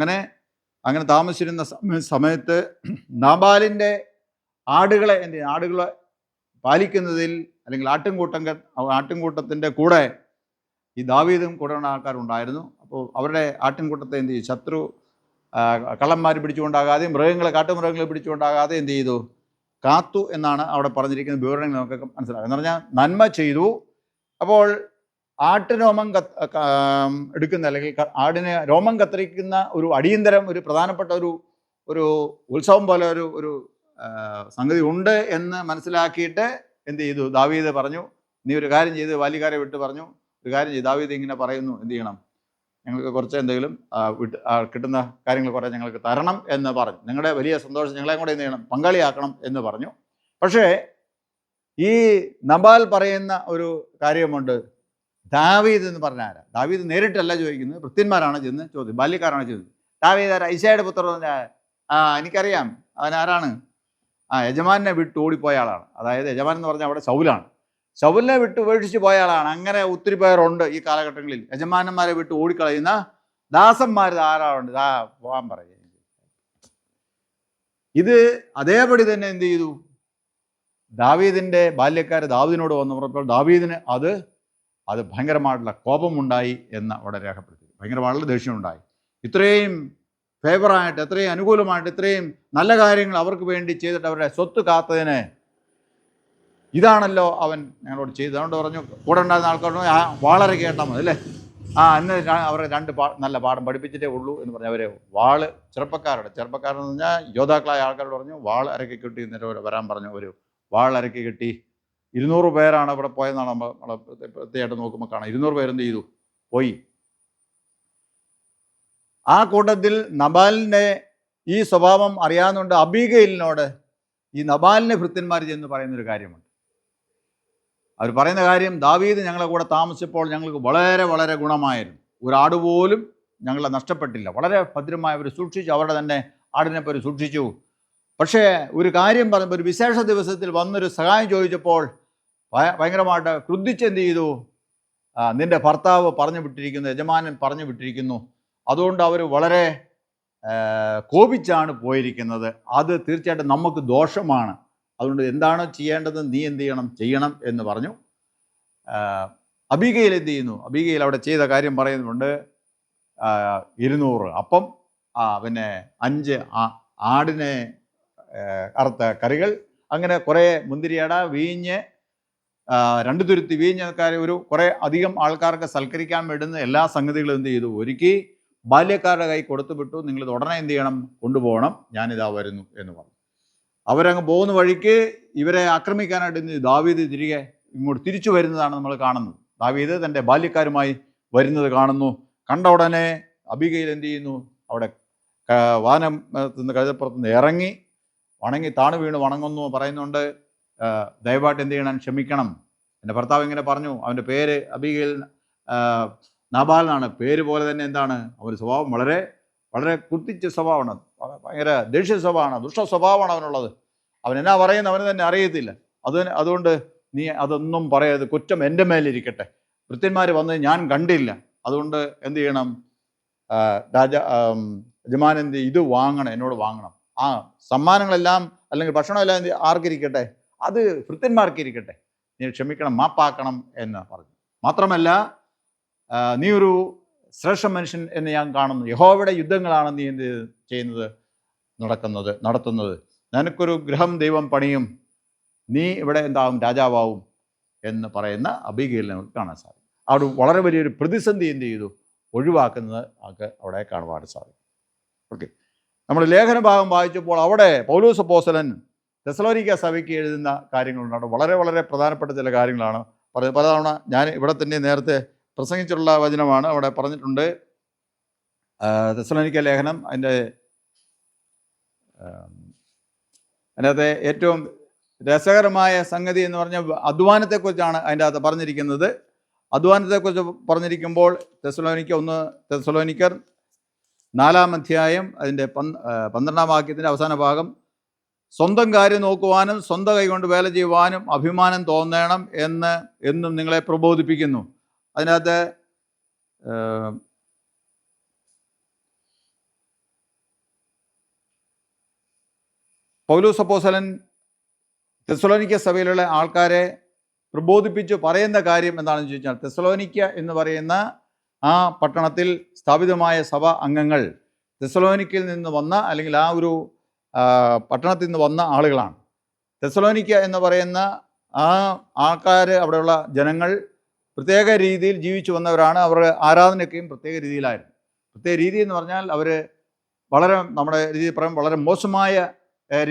അങ്ങനെ താമസിച്ചിരുന്ന സമയത്ത് നാബാലിൻ്റെ ആടുകളെ പാലിക്കുന്നതിൽ അല്ലെങ്കിൽ ആട്ടിൻകൂട്ടത്തിൻ്റെ കൂടെ ഈ ദാവീദും കൂടെ ആൾക്കാരുണ്ടായിരുന്നു. അപ്പോൾ അവരുടെ ആട്ടിൻകൂട്ടത്തെ എന്ത് ചെയ്തു, ശത്രു കള്ളന്മാർ പിടിച്ചുകൊണ്ടാകാതെ, കാട്ടുമൃഗങ്ങളെ പിടിച്ചുകൊണ്ടാകാതെ എന്ത് ചെയ്തു, കാത്തു എന്നാണ് അവിടെ പറഞ്ഞിരിക്കുന്ന വിവരണങ്ങൾ നമുക്കൊക്കെ മനസ്സിലാക്കാം. എന്ന് പറഞ്ഞാൽ നന്മ ചെയ്തു. അപ്പോൾ ആട്ടുരോമം എടുക്കുന്ന അല്ലെങ്കിൽ ആടിനെ രോമം കത്തിരിക്കുന്ന ഒരു അടിയന്തരം ഒരു പ്രധാനപ്പെട്ട ഒരു ഉത്സവം പോലെ ഒരു സംഗതി ഉണ്ട് എന്ന് മനസ്സിലാക്കിയിട്ട് എന്ത് ചെയ്തു, ദാവീദ് പറഞ്ഞു, നീ ഒരു കാര്യം ചെയ്ത് ബാല്യക്കാരെ വിട്ട് പറഞ്ഞു, ഒരു കാര്യം ചെയ്ത് ദാവീദ് ഇങ്ങനെ പറയുന്നു, എന്ത് ചെയ്യണം, ഞങ്ങൾക്ക് കുറച്ച് എന്തെങ്കിലും കിട്ടുന്ന കാര്യങ്ങൾ കുറേ ഞങ്ങൾക്ക് തരണം എന്ന് പറഞ്ഞു. നിങ്ങളുടെ വലിയ സന്തോഷം ഞങ്ങളെ കൂടെ എന്ത് ചെയ്യണം, പങ്കാളിയാക്കണം എന്ന് പറഞ്ഞു. പക്ഷേ ഈ നബാൽ പറയുന്ന ഒരു കാര്യമുണ്ട്. ദാവീദ് എന്ന് പറഞ്ഞ ആരാ? ദാവീദ് നേരിട്ടല്ല ചോദിക്കുന്നത്, ഭൃത്യന്മാരാണ് ചെന്ന് ചോദ്യം, ബാല്യക്കാരാണ് ചോദിക്കുന്നത്. ദാവീദ് ആരാ? ഐശായുടെ പുത്രൻ. എനിക്കറിയാം അവൻ ആരാണ്. യജമാനെ വിട്ട് ഓടിപ്പോയ ആളാണ്. അതായത് യജമാൻ എന്ന് പറഞ്ഞാൽ അവിടെ ശൗലാണ്. ശൗലിനെ വിട്ട് ഉപേക്ഷിച്ച് പോയ ആളാണ്. അങ്ങനെ ഒത്തിരി പേരുണ്ട് ഈ കാലഘട്ടങ്ങളിൽ. യജമാനന്മാരെ വിട്ട് ഓടിക്കളയുന്ന ദാസന്മാർ ധാരാളമുണ്ട്. പോകാൻ പറയുക. ഇത് അതേപടി തന്നെ എന്ത് ചെയ്തു, ദാവീദിൻ്റെ ബാല്യക്കാർ ദാവീദിനോട് വന്നു പറഞ്ഞപ്പോൾ ദാവീദിന് അത് ഭയങ്കരമായിട്ടുള്ള കോപമുണ്ടായി എന്ന് അവിടെ രേഖപ്പെടുത്തി. ഭയങ്കരമായിട്ടുള്ള ദേഷ്യമുണ്ടായി. ഇത്രയും ഫേവറായിട്ട്, ഇത്രയും അനുകൂലമായിട്ട്, ഇത്രയും നല്ല കാര്യങ്ങൾ അവർക്ക് വേണ്ടി ചെയ്തിട്ട് അവരുടെ സ്വത്ത് കാത്തതിന് ഇതാണല്ലോ അവൻ ഞങ്ങളോട് ചെയ്തത്. അതുകൊണ്ട് പറഞ്ഞു, കൂടെ ഉണ്ടായിരുന്ന ആൾക്കാർ വളരെ കേട്ടാൽ മതി അല്ലേ, ഇന്ന് അവരെ നല്ല പാഠം പഠിപ്പിച്ചിട്ടേ ഉള്ളൂ എന്ന് പറഞ്ഞു. അവരെ ചെറുപ്പക്കാരെന്ന് പറഞ്ഞാൽ യോദ്ധാക്കളായ ആൾക്കാരോട് പറഞ്ഞു, വാൾ അരക്കി കെട്ടി നേരെ വരാൻ പറഞ്ഞു. ഒരു വാൾ അരക്കി കെട്ടി 200 പേരാണ് ഇവിടെ പോയെന്നാണ് നമ്മൾ പ്രത്യേകമായിട്ട് നോക്കുമ്പോൾ കാണാം. 200 പേരെന്ത് ചെയ്തു, പോയി. ആ കൂട്ടത്തിൽ നബാലിൻ്റെ ഈ സ്വഭാവം അറിയാവുന്നതുകൊണ്ട് അബീഗയിലിനോട് ഈ നബാലിൻ്റെ ഭൃത്യന്മാർ ചെന്ന് പറയുന്നൊരു കാര്യമുണ്ട്. അവർ പറയുന്ന കാര്യം, ദാവീദ് ഞങ്ങളെ കൂടെ താമസിച്ചപ്പോൾ ഞങ്ങൾക്ക് വളരെ വളരെ ഗുണമായിരുന്നു. ഒരു ആടുപോലും ഞങ്ങളെ നഷ്ടപ്പെട്ടില്ല. വളരെ ഭദ്രമായി അവർ സൂക്ഷിച്ചു, അവരുടെ തന്നെ ആടിനെപ്പറ്റി സൂക്ഷിച്ചു. പക്ഷേ ഒരു കാര്യം പറഞ്ഞപ്പോൾ, ഒരു വിശേഷ ദിവസത്തിൽ വന്നൊരു സഹായം ചോദിച്ചപ്പോൾ ഭയങ്കരമായിട്ട് ക്രുദ്ധിച്ച് എന്ത് ചെയ്തു, നിൻ്റെ ഭർത്താവ് പറഞ്ഞു വിട്ടിരിക്കുന്നു, യജമാനൻ പറഞ്ഞു വിട്ടിരിക്കുന്നു, അതുകൊണ്ട് അവർ വളരെ കോപിച്ചാണ് പോയിരിക്കുന്നത്. അത് തീർച്ചയായിട്ടും നമുക്ക് ദോഷമാണ്. അതുകൊണ്ട് എന്താണ് ചെയ്യേണ്ടത്, നീ എന്ത് ചെയ്യണം എന്ന് പറഞ്ഞു. അബീഗയിൽ എന്ത് ചെയ്യുന്നു, അബീഗയിൽ അവിടെ ചെയ്ത കാര്യം പറയുന്നുണ്ട്. 200 അപ്പം, പിന്നെ 5 ആടിനെ അറുത്ത കറികൾ, അങ്ങനെ കുറേ മുന്തിരിയട, വീഞ്ഞ്, 2 തുരുത്തി വീഞ്ഞക്കാരെ, കുറേ അധികം ആൾക്കാർക്ക് സൽക്കരിക്കാൻ വേണ്ടുന്ന എല്ലാ സംഗതികളും എന്ത് ചെയ്തു, ഒരുക്കി ബാല്യക്കാരുടെ കൈ കൊടുത്തു വിട്ടു. നിങ്ങളിത് ഉടനെ എന്ത് ചെയ്യണം, കൊണ്ടുപോകണം, ഞാനിതാ വരുന്നു എന്ന് പറഞ്ഞു. അവരങ്ങ് പോകുന്ന വഴിക്ക് ഇവരെ ആക്രമിക്കാനായിട്ട് ദാവീദ് ഇങ്ങോട്ട് തിരിച്ചു വരുന്നതാണ് നമ്മൾ കാണുന്നത്. ദാവീദ് തൻ്റെ ബാല്യക്കാരുമായി വരുന്നത് കാണുന്നു. കണ്ട ഉടനെ അബീഗയിൽ എന്ത് ചെയ്യുന്നു, അവിടെ വാനത്തുനിന്ന് കഴുതപ്പുറത്തുനിന്ന് ഇറങ്ങി താണു വീണ് വണങ്ങുന്നു. പറയുന്നുണ്ട്, ദയവായിട്ട് എന്ത് ചെയ്യണം, ക്ഷമിക്കണം. എൻ്റെ ഭർത്താവ് ഇങ്ങനെ പറഞ്ഞു. അവൻ്റെ പേര് അബീഗയിൽ നാബാൽ എന്നാണ്. പേര് പോലെ തന്നെ എന്താണ്, അവൻ്റെ സ്വഭാവം വളരെ വളരെ കുത്തിച്ച സ്വഭാവമാണ്. ഭയങ്കര ദേഷ്യ സ്വഭാവമാണ്, ദുഷ്ട സ്വഭാവമാണ് അവനുള്ളത്. അവൻ എന്നാ പറയുന്നത് അവന് തന്നെ അറിയത്തില്ല. അതുകൊണ്ട് നീ അതൊന്നും പറയരുത്, കുറ്റം എൻ്റെ മേലിരിക്കട്ടെ. ഭൃത്യന്മാർ വന്നത് ഞാൻ കണ്ടില്ല. അതുകൊണ്ട് എന്ത് ചെയ്യണം, യജമാനൻ ഇത് വാങ്ങണം, എന്നോട് വാങ്ങണം. സമ്മാനങ്ങളെല്ലാം അല്ലെങ്കിൽ ഭക്ഷണമെല്ലാം ആർക്കിരിക്കട്ടെ, അത് ഭൃത്യന്മാർക്കിരിക്കട്ടെ. നീ ക്ഷമിക്കണം, മാപ്പാക്കണം എന്ന് പറഞ്ഞു. മാത്രമല്ല, നീ ഒരു ശ്രേഷ്ഠ മനുഷ്യൻ എന്ന് ഞാൻ കാണുന്നു. യഹോവയുടെ യുദ്ധങ്ങളാണ് നീ എന്ത് ചെയ്യുന്നത്, നടത്തുന്നത്. നിനക്കൊരു ഗൃഹം ദൈവം പണിയും, നീ ഇവിടെ എന്താവും, രാജാവാവും എന്ന് പറയുന്ന അബീഗയിലിനെ നമുക്ക് കാണാൻ സാധിക്കും. അവിടെ വളരെ വലിയൊരു പ്രതിസന്ധി എന്ത് ചെയ്തു, ഒഴിവാക്കുന്നത് ഒക്കെ അവിടെ കാണുവാൻ സാധിക്കും. ഓക്കെ, നമ്മൾ ലേഖന ഭാഗം വായിച്ചപ്പോൾ അവിടെ പൗലോസ് അപ്പോസ്തലൻ തെസ്സലോനിക്ക സഭയ്ക്ക് എഴുതുന്ന കാര്യങ്ങളുണ്ട്. വളരെ വളരെ പ്രധാനപ്പെട്ട ചില കാര്യങ്ങളാണ് പലതവണ ഞാൻ ഇവിടെ തന്നെ നേരത്തെ പ്രസംഗിച്ചിട്ടുള്ള വചനമാണ്. അവിടെ പറഞ്ഞിട്ടുണ്ട്, തെസ്സലോനിക്ക ലേഖനം അതിനകത്തെ ഏറ്റവും രസകരമായ സംഗതി എന്ന് പറഞ്ഞാൽ അധ്വാനത്തെക്കുറിച്ചാണ് അതിൻ്റെ അകത്ത് പറഞ്ഞിരിക്കുന്നത്. അധ്വാനത്തെക്കുറിച്ച് പറഞ്ഞിരിക്കുമ്പോൾ തെസ്സലോനിക്കർ 4-ാം അധ്യായം അതിൻ്റെ 12-ാം വാക്യത്തിൻ്റെ അവസാന ഭാഗം, സ്വന്തം കാര്യം നോക്കുവാനും സ്വന്തം കൈകൊണ്ട് വേല ചെയ്യുവാനും അഭിമാനം തോന്നണം എന്ന് എന്നും നിങ്ങളെ പ്രബോധിപ്പിക്കുന്നു. അതിനകത്ത് പൗലോസ് അപ്പോസ്തലൻ തെസ്സലോനിക്ക സഭയിലുള്ള ആൾക്കാരെ പ്രബോധിപ്പിച്ചു പറയുന്ന കാര്യം എന്താണെന്ന് ചോദിച്ചാൽ, തെസ്സലോനിക്ക എന്ന് പറയുന്ന ആ പട്ടണത്തിൽ സ്ഥാപിതമായ സഭ അംഗങ്ങൾ തെസ്സലോനിക്കയിൽ നിന്ന് വന്ന, അല്ലെങ്കിൽ ആ ഒരു പട്ടണത്തിൽ നിന്ന് വന്ന ആളുകളാണ്. തെസ്സലോനിക്ക എന്ന് പറയുന്ന ആ ആൾക്കാർ, അവിടെയുള്ള ജനങ്ങൾ പ്രത്യേക രീതിയിൽ ജീവിച്ചു വന്നവരാണ്. അവരുടെ ആരാധനയൊക്കെയും പ്രത്യേക രീതിയിലായിരുന്നു. പ്രത്യേക രീതി എന്ന് പറഞ്ഞാൽ അവർ വളരെ, നമ്മുടെ രീതിയിൽ പറയുമ്പോൾ വളരെ മോശമായ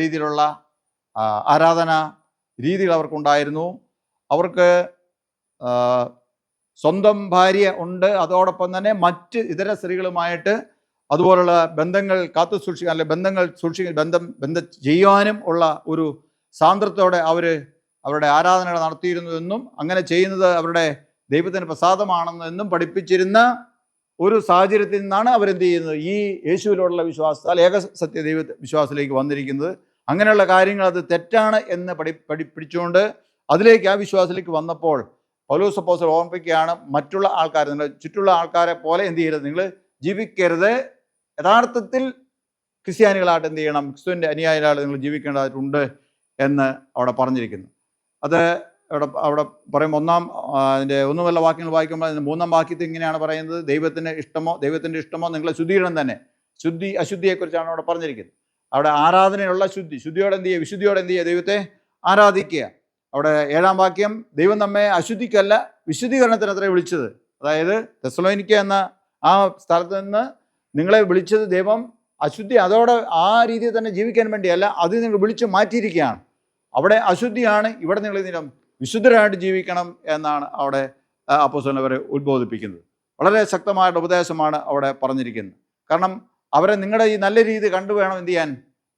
രീതിയിലുള്ള ആരാധന രീതികൾ അവർക്കുണ്ടായിരുന്നു. അവർക്ക് സ്വന്തം ഭാര്യ ഉണ്ട്, അതോടൊപ്പം തന്നെ മറ്റ് ഇതര സ്ത്രീകളുമായിട്ട് അതുപോലുള്ള ബന്ധങ്ങൾ കാത്തു സൂക്ഷിക്കാൻ, അല്ലെങ്കിൽ ബന്ധം ചെയ്യാനും ഉള്ള ഒരു സാന്ദ്രത്തോടെ അവരുടെ ആരാധനകൾ നടത്തിയിരുന്നുവെന്നും അങ്ങനെ ചെയ്യുന്നത് അവരുടെ ദൈവത്തിന് പ്രസാദമാണെന്നും പഠിപ്പിച്ചിരുന്ന ഒരു സാഹചര്യത്തിൽ നിന്നാണ് അവരെന്ത് ചെയ്യുന്നത്, ഈ യേശുവിലുള്ള വിശ്വാസത്താൽ ഏകസത്യ ദൈവ വിശ്വാസത്തിലേക്ക് വന്നിരിക്കുന്നത്. അങ്ങനെയുള്ള കാര്യങ്ങൾ അത് തെറ്റാണ് എന്ന് പഠിപ്പിച്ചുകൊണ്ട് അതിലേക്ക്, ആ വിശ്വാസത്തിലേക്ക് വന്നപ്പോൾ പൗലോസ് അപ്പോസ്തലൻ ഓർമ്മിപ്പിക്കുകയാണ്, മറ്റുള്ള ആൾക്കാർ, നിങ്ങൾ ചുറ്റുള്ള ആൾക്കാരെ പോലെ എന്ത് ചെയ്യരുത്, നിങ്ങൾ ജീവിക്കരുത്. യഥാർത്ഥത്തിൽ ക്രിസ്ത്യാനികളായിട്ട് എന്ത് ചെയ്യണം, ക്രിസ്തുവിൻ്റെ അനുയായികളായിട്ട് നിങ്ങൾ ജീവിക്കേണ്ടതായിട്ടുണ്ട് എന്ന് അവിടെ പറഞ്ഞിരിക്കുന്നു. അത് അവിടെ പറയുമ്പോൾ അതിൻ്റെ ഒന്നുമല്ല വാക്യങ്ങൾ വായിക്കുമ്പോൾ അതിൻ്റെ 3-ാം വാക്യത്തിൽ ഇങ്ങനെയാണ് പറയുന്നത്, ദൈവത്തിൻ്റെ ഇഷ്ടമോ നിങ്ങളെ ശുദ്ധീകരണം തന്നെ. അശുദ്ധിയെക്കുറിച്ചാണ് അവിടെ പറഞ്ഞിരിക്കുന്നത്. അവിടെ ആരാധനയുള്ള ശുദ്ധിയോടെ എന്ത് ചെയ്യുക, വിശുദ്ധിയോടെ എന്ത് ചെയ്യുക, ദൈവത്തെ ആരാധിക്കുക. അവിടെ 7-ാം വാക്യം, ദൈവം നമ്മെ അശുദ്ധിക്കല്ല വിശുദ്ധീകരണത്തിന് അത്രേ വിളിച്ചത്. അതായത് തെസ്സലോനിക്ക എന്ന ആ സ്ഥലത്ത് നിന്ന് നിങ്ങളെ വിളിച്ചത് ദൈവം അശുദ്ധി, അതോടെ ആ രീതിയിൽ തന്നെ ജീവിക്കാൻ വേണ്ടിയല്ല, അത് നിങ്ങൾ വിളിച്ച് മാറ്റിയിരിക്കുകയാണ്. അവിടെ അശുദ്ധിയാണ്, ഇവിടെ നിങ്ങൾ വിശുദ്ധരായിട്ട് ജീവിക്കണം എന്നാണ് അവിടെ അപ്പോസ്തലൻ അവരെ ഉദ്ബോധിപ്പിക്കുന്നത്. വളരെ ശക്തമായ ഉപദേശമാണ് അവിടെ പറഞ്ഞിരിക്കുന്നത്. കാരണം അവരെ നിങ്ങളുടെ ഈ നല്ല രീതി കണ്ടു വേണം എന്ത് ചെയ്യാൻ,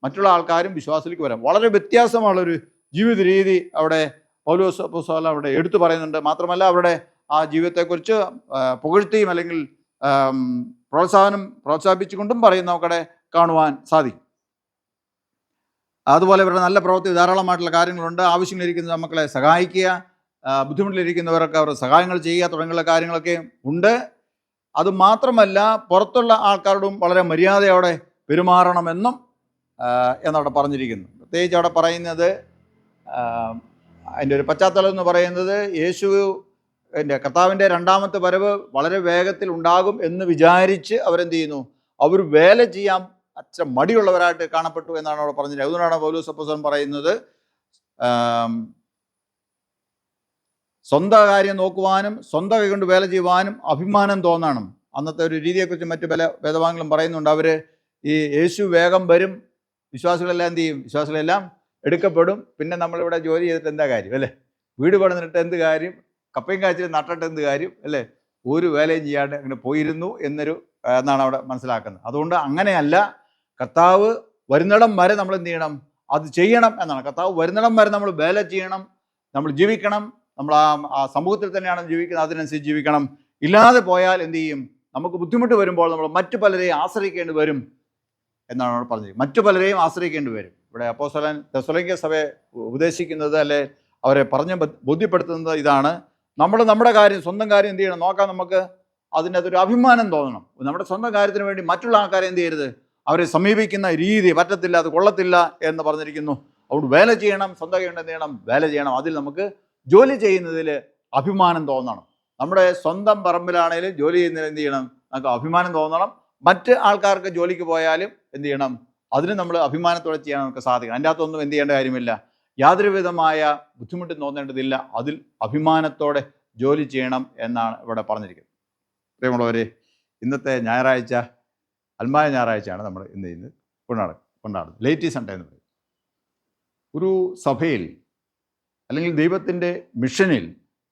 മറ്റുള്ള ആൾക്കാരും വിശ്വാസത്തിലേക്ക് വരാം. വളരെ വ്യത്യാസമുള്ളൊരു ജീവിത രീതി അവിടെ പൗലോസ് അപ്പോസ്തലൻ അവിടെ എടുത്തു പറയുന്നുണ്ട്. മാത്രമല്ല അവരുടെ ആ ജീവിതത്തെക്കുറിച്ച് പുകഴ്ത്തിയും അല്ലെങ്കിൽ പ്രോത്സാഹിപ്പിച്ചുകൊണ്ടും പറയുന്ന നമുക്കവിടെ കാണുവാൻ സാധിക്കും. അതുപോലെ ഇവരുടെ നല്ല പ്രവൃത്തി ധാരാളമായിട്ടുള്ള കാര്യങ്ങളുണ്ട്. ആവശ്യങ്ങളിരിക്കുന്ന മക്കളെ സഹായിക്കുക, ബുദ്ധിമുട്ടിലിരിക്കുന്നവർക്ക് അവർ സഹായങ്ങൾ ചെയ്യുക തുടങ്ങിയുള്ള കാര്യങ്ങളൊക്കെ ഉണ്ട്. അതുമാത്രമല്ല പുറത്തുള്ള ആൾക്കാരോടും വളരെ മര്യാദയോടെ പെരുമാറണമെന്നും എന്നവിടെ പറഞ്ഞിരിക്കുന്നു. പ്രത്യേകിച്ച് അവിടെ പറയുന്നത്, അതിൻ്റെ ഒരു പശ്ചാത്തലം എന്ന് പറയുന്നത്, കർത്താവിൻ്റെ 2ാമത്തെ വരവ് വളരെ വേഗത്തിൽ ഉണ്ടാകും എന്ന് വിചാരിച്ച് അവരെന്ത് ചെയ്യുന്നു, അവർ വേല ചെയ്യാൻ അത്ര മടിയുള്ളവരായിട്ട് കാണപ്പെട്ടു എന്നാണ് അവിടെ പറഞ്ഞത്. അതുകൊണ്ടാണ് പൗലോസ് അപ്പോസ്തലൻ പറയുന്നത്, സ്വന്തം കാര്യം നോക്കുവാനും സ്വന്തം കൈ കൊണ്ട് വേല ചെയ്യുവാനും അഭിമാനം തോന്നണം. അന്നത്തെ ഒരു രീതിയെക്കുറിച്ച് മറ്റു പല വേദഭാഗങ്ങളും പറയുന്നുണ്ട്. അവർ ഈ യേശു വേഗം വരും, വിശ്വാസികളെല്ലാം എന്ത് ചെയ്യും, വിശ്വാസികളെല്ലാം എടുക്കപ്പെടും. പിന്നെ നമ്മളിവിടെ ജോലി ചെയ്തിട്ട് എന്താ കാര്യം, അല്ലേ? വീട് പണിതിട്ട് എന്ത് കാര്യം, കപ്പയും കാച്ചിൽ നട്ടിട്ട് എന്ത് കാര്യം, അല്ലേ? ഒരു വേലയും ചെയ്യാണ്ട് അങ്ങനെ പോയിരുന്നു എന്നാണ് അവിടെ മനസ്സിലാക്കുന്നത്. അതുകൊണ്ട് അങ്ങനെയല്ല, കർത്താവ് വരുന്നിടം വരെ നമ്മൾ എന്ത് ചെയ്യണം, അത് ചെയ്യണം എന്നാണ്. കർത്താവ് വരുന്നിടം വരെ നമ്മൾ വേല ചെയ്യണം, നമ്മൾ ജീവിക്കണം. നമ്മൾ ആ സമൂഹത്തിൽ തന്നെയാണ് ജീവിക്കുന്നത്, അതിനനുസരിച്ച് ജീവിക്കണം. ഇല്ലാതെ പോയാൽ എന്ത് ചെയ്യും, നമുക്ക് ബുദ്ധിമുട്ട് വരുമ്പോൾ നമ്മൾ മറ്റു പലരെയും ആശ്രയിക്കേണ്ടി വരും എന്നാണ് അവിടെ പറഞ്ഞത്. മറ്റു പലരെയും ആശ്രയിക്കേണ്ടി വരും. ഇവിടെ അപ്പോസ്തലൻ തെസ്സലോനിക്ക സഭയെ ഉപദേശിക്കുന്നത്, അല്ലെ അവരെ പറഞ്ഞ് ബോധ്യപ്പെടുത്തുന്നത് ഇതാണ്, നമ്മുടെ കാര്യം, സ്വന്തം കാര്യം എന്ത് ചെയ്യണം നോക്കാൻ, നമുക്ക് അതിൻ്റെ അകത്തൊരു അഭിമാനം തോന്നണം. നമ്മുടെ സ്വന്തം കാര്യത്തിന് വേണ്ടി മറ്റുള്ള ആൾക്കാരെ എന്ത് ചെയ്യരുത്, അവരെ സമീപിക്കുന്ന രീതി പറ്റത്തില്ല, അത് കൊള്ളത്തില്ല എന്ന് പറഞ്ഞിരിക്കുന്നു. അതുകൊണ്ട് വേല ചെയ്യണം, സ്വന്തം കൈ കൊണ്ട് എന്ത് ചെയ്യണം, വേല ചെയ്യണം. അതിൽ നമുക്ക് ജോലി ചെയ്യുന്നതിൽ അഭിമാനം തോന്നണം. നമ്മുടെ സ്വന്തം പറമ്പിലാണെങ്കിലും ജോലി ചെയ്യുന്നതിൽ എന്ത് ചെയ്യണം, നമുക്ക് അഭിമാനം തോന്നണം. മറ്റ് ആൾക്കാർക്ക് ജോലിക്ക് പോയാലും എന്ത് ചെയ്യണം, അതിന് നമ്മൾ അഭിമാനത്തോടെ ചെയ്യാൻ നമുക്ക് സാധിക്കണം. അതിൻ്റെ അകത്തൊന്നും എന്ത് ചെയ്യേണ്ട കാര്യമില്ല, യാതൊരു വിധമായ ബുദ്ധിമുട്ടും തോന്നേണ്ടതില്ല. അതിൽ അഭിമാനത്തോടെ ജോലി ചെയ്യണം എന്നാണ് ഇവിടെ പറഞ്ഞിരിക്കുന്നത്. പ്രിയമുള്ളവരെ, ഇന്നത്തെ ഞായറാഴ്ച അൽമായ ഞായറാഴ്ചയാണ് നമ്മൾ ഇന്ന് കൊണ്ടാടുന്നത്. ലേറ്റി സൺഡേ എന്ന് പറയും. ഒരു സഭയിൽ അല്ലെങ്കിൽ ദൈവത്തിൻ്റെ മിഷനിൽ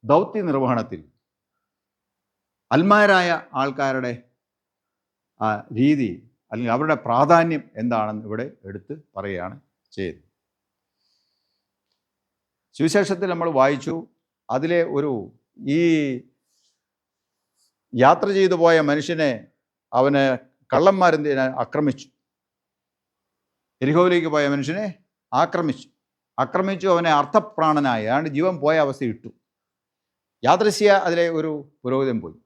ദൗത്യ നിർവഹണത്തിൽ അൽമായരായ ആൾക്കാരുടെ രീതി അല്ലെങ്കിൽ അവരുടെ പ്രാധാന്യം എന്താണെന്ന് ഇവിടെ എടുത്ത് പറയുകയാണ് ചെയ്തത്. സുവിശേഷത്തിൽ നമ്മൾ വായിച്ചു, അതിലെ ഈ യാത്ര ചെയ്തു പോയ മനുഷ്യനെ അവന് കള്ളന്മാരെന്തിനെ ആക്രമിച്ചു. എരിഹോവിലേക്ക് പോയ മനുഷ്യനെ ആക്രമിച്ചു അവനെ അർത്ഥപ്രാണനായി, അയാണ്ട് ജീവൻ പോയ അവസ്ഥ ഇട്ടു. യാദൃശ്യ അതിലെ ഒരു പുരോഹിതൻ പോയി,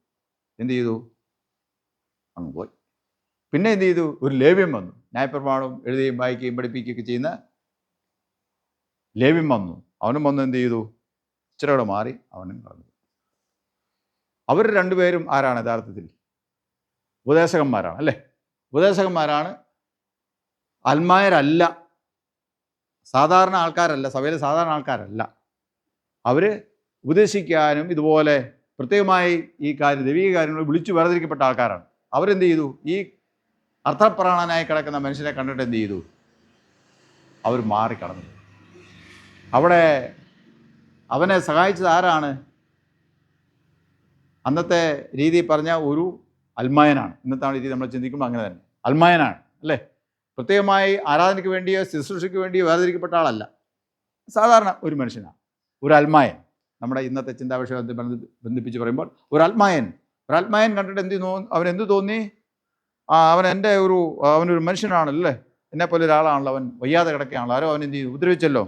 എന്ത് ചെയ്തു? അങ്ങ് പോയി. പിന്നെ എന്ത് ചെയ്തു? ഒരു ലേവ്യം വന്നു. ന്യായപ്രമാണവും എഴുതുകയും വായിക്കുകയും പഠിപ്പിക്കുകയൊക്കെ ചെയ്യുന്ന ലേവ്യം വന്നു. അവനും വന്ന് എന്ത് ചെയ്തു? ഇച്ചിരി മാറി അവനും കളഞ്ഞു. അവർ രണ്ടുപേരും ആരാണ്? യഥാർത്ഥത്തിൽ ഉപദേശകന്മാരാണ്, അല്ലേ? ഉപദേശകന്മാരാണ്, അൽമായരല്ല, സാധാരണ ആൾക്കാരല്ല, സഭയിലെ സാധാരണ ആൾക്കാരല്ല. അവർ ഉപദേശിക്കാനും ഇതുപോലെ പ്രത്യേകമായി ഈ ദൈവിക കാര്യങ്ങൾ വിളിച്ചു വേർതിരിക്കപ്പെട്ട ആൾക്കാരാണ്. അവരെന്ത് ചെയ്തു? ഈ അർത്ഥപ്രാണനായി കിടക്കുന്ന മനുഷ്യനെ കണ്ടിട്ട് എന്ത് ചെയ്തു? അവർ മാറിക്കടന്നു. അവിടെ അവനെ സഹായിച്ചത് ആരാണ്? അന്നത്തെ രീതി പറഞ്ഞ ഒരു അൽമായനാണ്. ഇന്നത്തെ രീതി നമ്മൾ ചിന്തിക്കുമ്പോൾ അങ്ങനെ തന്നെ അൽമായനാണ്, അല്ലേ? പ്രത്യേകമായി ആരാധനയ്ക്ക് വേണ്ടിയോ ശുശ്രൂഷയ്ക്ക് വേണ്ടിയോ വേർതിരിക്കപ്പെട്ട ആളല്ല, സാധാരണ ഒരു മനുഷ്യനാണ് ഒരു അൽമായൻ. നമ്മുടെ ഇന്നത്തെ ചിന്താവിഷയത്തെ ബന്ധിപ്പിച്ച് പറയുമ്പോൾ ഒരു അൽമായൻ കണ്ടിട്ട് അവനെന്ത് തോന്നി? അവനൊരു മനുഷ്യനാണല്ലേ, എന്നെപ്പോലെ ഒരാളാണല്ലോ, അവൻ വയ്യാതെ കിടക്കുകയാണല്ലോ, ആരോ അവൻ എന്ത് ചെയ്തു? ഉപദ്രവിച്ചല്ലോ.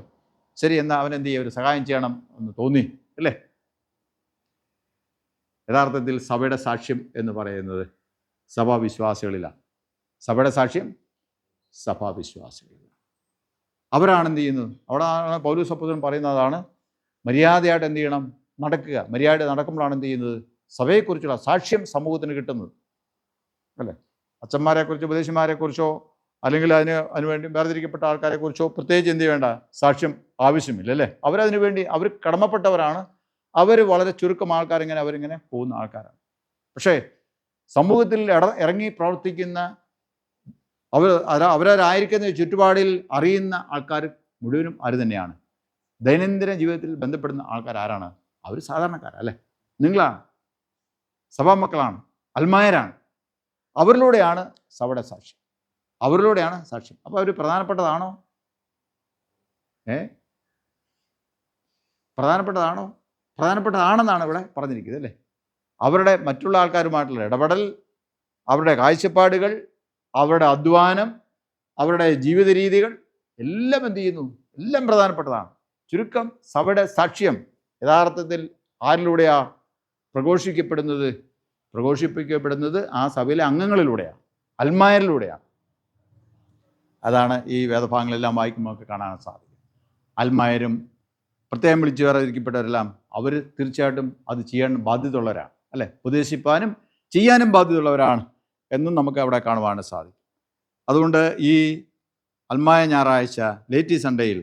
ശരി, എന്നാൽ അവൻ എന്ത് ചെയ്യും? ഒരു സഹായം ചെയ്യണം എന്ന് തോന്നി, അല്ലേ? യഥാർത്ഥത്തിൽ സഭയുടെ സാക്ഷ്യം എന്ന് പറയുന്നത് സഭാവിശ്വാസികളിലാണ്. സഭയുടെ സാക്ഷ്യം സഭാവിശ്വാസികളിലാണ്. അവരാണ് എന്ത് ചെയ്യുന്നത്? അവിടെ പൗലോസ് അപ്പോസ്തലൻ പറയുന്നതാണ്, മര്യാദയായിട്ട് എന്ത് ചെയ്യണം? നടക്കുക. മര്യാദ നടക്കുമ്പോഴാണ് എന്ത് ചെയ്യുന്നത്? സഭയെക്കുറിച്ചുള്ള സാക്ഷ്യം സമൂഹത്തിന് കിട്ടുന്നത്, അല്ലേ? അച്ഛന്മാരെക്കുറിച്ചോ ഉപദേശിമാരെക്കുറിച്ചോ അല്ലെങ്കിൽ അതിനുവേണ്ടി വേർതിരിക്കപ്പെട്ട ആൾക്കാരെക്കുറിച്ചോ പ്രത്യേകിച്ച് എന്ത് വേണ്ട? സാക്ഷ്യം ആവശ്യമില്ല, അല്ലേ? അവരതിനു വേണ്ടി അവർ കടമപ്പെട്ടവരാണ്. അവർ വളരെ ചുരുക്കം ആൾക്കാരിങ്ങനെ അവരിങ്ങനെ പോകുന്ന ആൾക്കാരാണ്. പക്ഷേ സമൂഹത്തിൽ ഇറങ്ങി പ്രവർത്തിക്കുന്ന അവരായിരിക്കുന്ന ചുറ്റുപാടിൽ അറിയുന്ന ആൾക്കാർ മുഴുവനും ആര് തന്നെയാണ്? ദൈനംദിന ജീവിതത്തിൽ ബന്ധപ്പെടുന്ന ആൾക്കാർ ആരാണ്? അവർ സാധാരണക്കാരാണ്, അല്ലേ? നിങ്ങളാണ്, സഭാമക്കളാണ്, അൽമായരാണ്. അവരിലൂടെയാണ് സഭയുടെ സാക്ഷ്യം, അവരിലൂടെയാണ് സാക്ഷ്യം. അപ്പോൾ അവർ പ്രധാനപ്പെട്ടതാണോ? പ്രധാനപ്പെട്ടതാണെന്നാണ് ഇവിടെ പറഞ്ഞിരിക്കുന്നത്, അല്ലേ? അവരുടെ മറ്റുള്ള ആൾക്കാരുമായിട്ടുള്ള ഇടപെടൽ, അവരുടെ കാഴ്ചപ്പാടുകൾ, അവരുടെ അധ്വാനം, അവരുടെ ജീവിത രീതികൾ എല്ലാം എന്ത് ചെയ്യുന്നു? എല്ലാം പ്രധാനപ്പെട്ടതാണ്. ചുരുക്കം സഭയുടെ സാക്ഷ്യം യഥാർത്ഥത്തിൽ ആരിലൂടെയാണ് പ്രഘോഷിപ്പിക്കപ്പെടുന്നത്? ആ സഭയിലെ അംഗങ്ങളിലൂടെയാണ്, അൽമായരിലൂടെയാണ്. അതാണ് ഈ വേദഭാഗങ്ങളെല്ലാം വായിക്കുമ്പോൾ നമുക്ക് കാണാൻ സാധിക്കും. അൽമായരും പ്രത്യേകം വിളിച്ചു വേർതിരിക്കപ്പെട്ടവരെല്ലാം അവർ തീർച്ചയായിട്ടും അത് ചെയ്യാൻ ബാധ്യതയുള്ളവരാണ്, അല്ലേ? ഉപദേശിപ്പാനും ചെയ്യാനും ബാധ്യതയുള്ളവരാണ് എന്നും നമുക്ക് അവിടെ കാണുവാൻ സാധിക്കും. അതുകൊണ്ട് ഈ അൽമായ ഞായറാഴ്ച ലേറ്റി സൺഡേയിൽ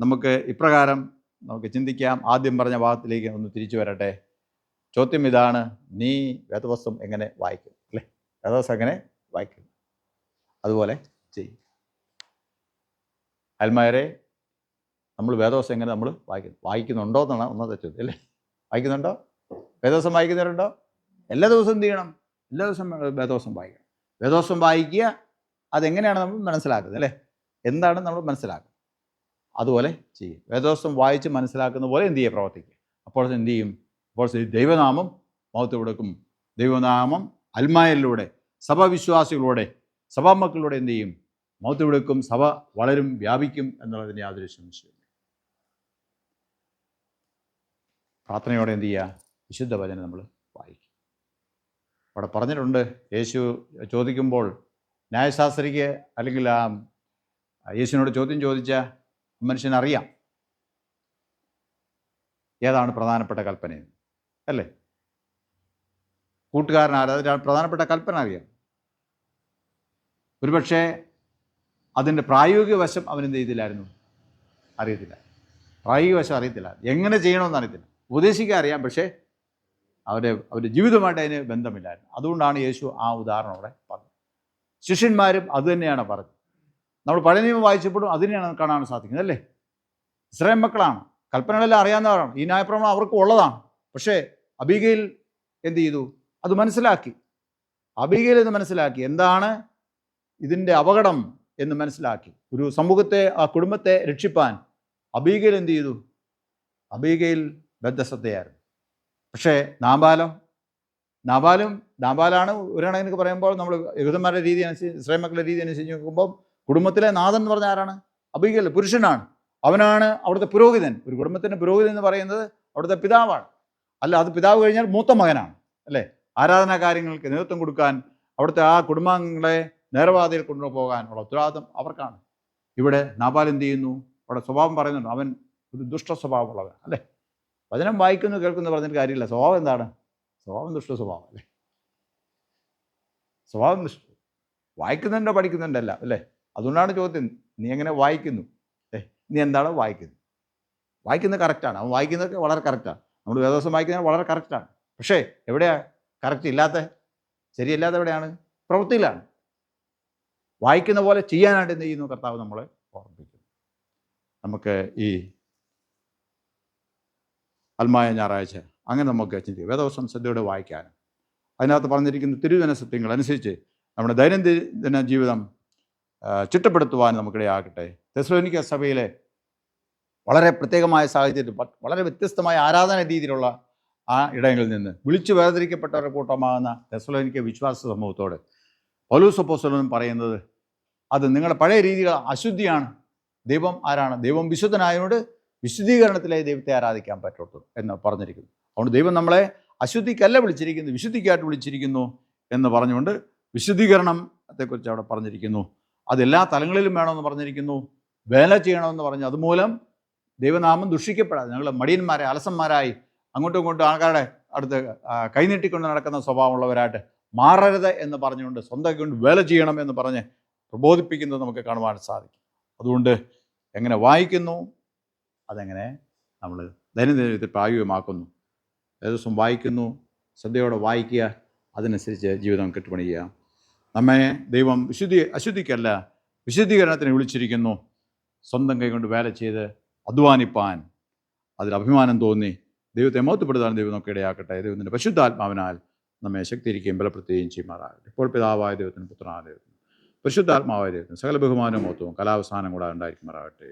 നമുക്ക് ഇപ്രകാരം നമുക്ക് ചിന്തിക്കാം. ആദ്യം പറഞ്ഞ ഭാഗത്തിലേക്ക് ഒന്ന് തിരിച്ചു വരട്ടെ. ചോദ്യം ഇതാണ്, നീ വേദപുസ്തകം എങ്ങനെ വായിക്കും, അല്ലേ? വേദപുസ്തകം എങ്ങനെ വായിക്കും? അതുപോലെ ചെയ്യും. അൽമായരെ, നമ്മൾ വേദപുസ്തകം എങ്ങനെ നമ്മൾ വായിക്കുന്നുണ്ടോ എന്നാണ് ഒന്നാമത്തെ ചോദ്യം, അല്ലേ? വായിക്കുന്നുണ്ടോ? വേദപുസ്തകം വായിക്കുന്നവരുണ്ടോ? എല്ലാ ദിവസവും എന്ത് ചെയ്യണം? എല്ലാ ദിവസവും വേദപുസ്തകം വായിക്കണം. വേദപുസ്തകം വായിക്കുക, അതെങ്ങനെയാണ് നമ്മൾ മനസ്സിലാക്കുന്നത്, അല്ലേ? എന്താണ് നമ്മൾ മനസ്സിലാക്കുക, അതുപോലെ ചെയ്യും. വേദപുസ്തകം വായിച്ച് മനസ്സിലാക്കുന്ന പോലെ എന്ത് ചെയ്യുക? പ്രവർത്തിക്കുക. അപ്പോൾ എന്ത് ചെയ്യും? അപ്പോൾ ദൈവനാമം മഹത്വം കൊടുക്കും. ദൈവനാമം അൽമായരിലൂടെ, സഭാവിശ്വാസികളോടെ, സഭാമക്കളിലൂടെ എന്ത് ചെയ്യും? മഹത്വം കൊടുക്കും. സഭ വളരും, വ്യാപിക്കും എന്നുള്ളതിന് യാതൊരു സംശയമില്ല. പ്രാർത്ഥനയോടെ എന്ത് ചെയ്യുക? വിശുദ്ധ വചനം നമ്മൾ വായിക്കും. അവിടെ പറഞ്ഞിട്ടുണ്ട്, യേശു ചോദിക്കുമ്പോൾ ന്യായശാസ്ത്രിക്ക് അല്ലെങ്കിൽ യേശുവിനോട് ചോദ്യം ചോദിച്ച മനുഷ്യനറിയാം ഏതാണ് പ്രധാനപ്പെട്ട കൽപ്പനയെന്ന്, അല്ലേ? കൂട്ടുകാരൻ ആരാ? പ്രധാനപ്പെട്ട കൽപ്പന അറിയാം. ഒരുപക്ഷെ അതിൻ്റെ പ്രായോഗിക വശം അവനെന്ത് ചെയ്തില്ലായിരുന്നു? അറിയത്തില്ല. പ്രായോഗിക വശം അറിയത്തില്ല, എങ്ങനെ ചെയ്യണമെന്ന് അറിയത്തില്ല. ഉപദേശിക്കാൻ അറിയാം, പക്ഷേ അവരുടെ ജീവിതമായിട്ട് അതിന് ബന്ധമില്ലായിരുന്നു. അതുകൊണ്ടാണ് യേശു ആ ഉദാഹരണം അവിടെ പറഞ്ഞത്. ശിഷ്യന്മാരും അതുതന്നെയാണ് പറഞ്ഞത്. നമ്മൾ പഴയ നിയമം വായിച്ചപ്പോഴും അതിനെയാണ് കാണാൻ സാധിക്കുന്നത്, അല്ലേ? ഇസ്രായേൽ മക്കളാണ്, കൽപ്പനകളെല്ലാം അറിയാവുന്നവരാണ്, ഈ ന്യായപ്രമാണം അവർക്ക് ഉള്ളതാണ്. പക്ഷേ അബീഗയിൽ എന്ത് ചെയ്തു? അത് മനസ്സിലാക്കി. അബീഗയിൽ ഇത് മനസ്സിലാക്കി, എന്താണ് ഇതിൻ്റെ അപകടം എന്ന് മനസ്സിലാക്കി. ഒരു സമൂഹത്തെ, ആ കുടുംബത്തെ രക്ഷിപ്പാൻ അബീഗയിൽ എന്ത് ചെയ്തു? അബീഗയിൽ ബദ്ധശ്രദ്ധയായിരുന്നു. പക്ഷേ നാബാലാണ് ഒരു കണക്കിന് പറയുമ്പോൾ നമ്മൾ യഹൂദന്മാരുടെ രീതി അനുസരിച്ച്, ഇസ്രായേൽ മക്കളുടെ രീതി അനുസരിച്ച് നോക്കുമ്പോൾ കുടുംബത്തിലെ നാഥൻ എന്ന് പറഞ്ഞ ആരാണ്? അബീഗയിൽ, പുരുഷനാണ്. അവനാണ് അവിടുത്തെ പുരോഹിതൻ. ഒരു കുടുംബത്തിൻ്റെ പുരോഹിതൻ എന്ന് പറയുന്നത് അവിടുത്തെ പിതാവാണ്. അല്ല, അത് പിതാവ് കഴിഞ്ഞാൽ മൂത്ത മകനാണ്, അല്ലേ? ആരാധനാ കാര്യങ്ങൾക്ക് നേതൃത്വം കൊടുക്കാൻ, അവിടുത്തെ ആ കുടുംബാംഗങ്ങളെ നേർവാതിയിൽ കൊണ്ടുപോകാനുള്ള ഉത്തരവാദിത്വം അവർക്കാണ്. ഇവിടെ നാബാൽ എന്ത് ചെയ്യുന്നു? അവിടെ സ്വഭാവം പറയുന്നുണ്ട്, അവൻ ഒരു ദുഷ്ട സ്വഭാവമുള്ളവൻ, അല്ലേ? വചനം വായിക്കുന്നു കേൾക്കുന്നു പറഞ്ഞിട്ട് കാര്യമില്ല. സ്വഭാവം എന്താണ്? സ്വഭാവം ദുഷ്ട സ്വഭാവം, അല്ലേ? സ്വഭാവം ദുഷ്ട, വായിക്കുന്നുണ്ടോ പഠിക്കുന്നുണ്ടല്ല, അല്ലേ? അതുകൊണ്ടാണ് ചോദ്യം, നീ എങ്ങനെ വായിക്കുന്നു? നീ എന്താണ് വായിക്കുന്നത്? വായിക്കുന്നത് കറക്റ്റാണ്, അവൻ വായിക്കുന്നതൊക്കെ വളരെ കറക്റ്റാണ്. നമ്മൾ വേദോസം വായിക്കുന്നത് വളരെ കറക്റ്റാണ്. പക്ഷേ എവിടെയാണ് കറക്റ്റ് ഇല്ലാത്ത, ശരിയല്ലാത്ത? എവിടെയാണ്? പ്രവൃത്തിയിലാണ്. വായിക്കുന്ന പോലെ ചെയ്യാനായിട്ട് എന്ത് ചെയ്യുന്നു? കർത്താവ് നമ്മളെ ഓർമ്മിപ്പിക്കുന്നു. നമുക്ക് ഈ അൽമായ ഞായറാഴ്ച അങ്ങനെ നമുക്ക് ചിന്തിക്കാം, വേദവസം ശ്രദ്ധയോടെ വായിക്കാനും അതിനകത്ത് പറഞ്ഞിരിക്കുന്ന തിരുവചന സത്യങ്ങൾ അനുസരിച്ച് നമ്മുടെ ദൈനംദിന ജീവിതം ചിട്ടപ്പെടുത്തുവാൻ നമുക്കിടയാകട്ടെ. തെസ്സലോനിക്ക സഭയിലെ വളരെ പ്രത്യേകമായ സാഹചര്യത്തിൽ വളരെ വ്യത്യസ്തമായ ആരാധന രീതിയിലുള്ള ആ ഇടങ്ങളിൽ നിന്ന് വിളിച്ചു വേർതിരിക്കപ്പെട്ടവരുടെ കൂട്ടമാകുന്ന തെസ്സലോനിക്ക വിശ്വാസ സമൂഹത്തോട് പൗലോസ് അപ്പോസ്തലൻ പറയുന്നത്, അത് നിങ്ങളുടെ പഴയ രീതികൾ അശുദ്ധിയാണ്. ദൈവം ആരാണ്? ദൈവം വിശുദ്ധനായതുകൊണ്ട് വിശുദ്ധീകരണത്തിലെ ദൈവത്തെ ആരാധിക്കാൻ പറ്റുള്ളൂ എന്ന് പറഞ്ഞിരിക്കുന്നു. അതുകൊണ്ട് ദൈവം നമ്മളെ അശുദ്ധിക്കല്ല വിളിച്ചിരിക്കുന്നു, വിശുദ്ധിക്കായിട്ട് വിളിച്ചിരിക്കുന്നു എന്ന് പറഞ്ഞുകൊണ്ട് വിശുദ്ധീകരണത്തെക്കുറിച്ച് അവിടെ പറഞ്ഞിരിക്കുന്നു. അതെല്ലാ തലങ്ങളിലും വേണമെന്ന് പറഞ്ഞിരിക്കുന്നു. വേല ചെയ്യണമെന്ന് പറഞ്ഞു. അതുമൂലം ദൈവനാമം ദുഷിക്കപ്പെടാതെ ഞങ്ങൾ മടിയന്മാരെ, അലസന്മാരായി അങ്ങോട്ടും ഇങ്ങോട്ടും ആൾക്കാരുടെ അടുത്ത് കൈനീട്ടിക്കൊണ്ട് നടക്കുന്ന സ്വഭാവമുള്ളവരായിട്ട് മാറരുത് എന്ന് പറഞ്ഞുകൊണ്ട് സ്വന്തം കൊണ്ട് വേല ചെയ്യണം എന്ന് പറഞ്ഞ് പ്രബോധിപ്പിക്കുന്നത് നമുക്ക് കാണുവാൻ സാധിക്കും. അതുകൊണ്ട് എങ്ങനെ വായിക്കുന്നു, അതെങ്ങനെ നമ്മൾ ദൈനംദിന ജീവിതത്തിൽ പ്രായോഗികമാക്കുന്നു. ഏത് ദിവസം വായിക്കുന്നു, ശ്രദ്ധയോടെ വായിക്കുക, അതിനനുസരിച്ച് ജീവിതം കെട്ടുപണിയുക. നമ്മെ ദൈവം അശുദ്ധിക്കല്ല വിശുദ്ധീകരണത്തിന് വിളിച്ചിരിക്കുന്നു. സ്വന്തം കൈകൊണ്ട് വേല ചെയ്ത് അധ്വാനിപ്പാൻ, അതിൽ അഭിമാനം തോന്നി ദൈവത്തെ മഹത്വപ്പെടുത്താൻ ദൈവം നമുക്ക് ഇടയാക്കട്ടെ. ദൈവത്തിൻ്റെ പരിശുദ്ധാത്മാവിനാൽ നമ്മെ ശക്തിയിരിക്കുകയും ബലപ്പെടുത്തുകയും ചെയ്യുമാറാകട്ടെ. ഇപ്പോൾ പിതാവായ ദൈവത്തിന്, പുത്രനായ ദൈവത്തിന്, പരിശുദ്ധാത്മാവായ ദൈവത്തിന് സകല ബഹുമാനവും മഹത്വവും കലാവസാനം കൂടെ ഉണ്ടായിരിക്കുമാറാകട്ടെ.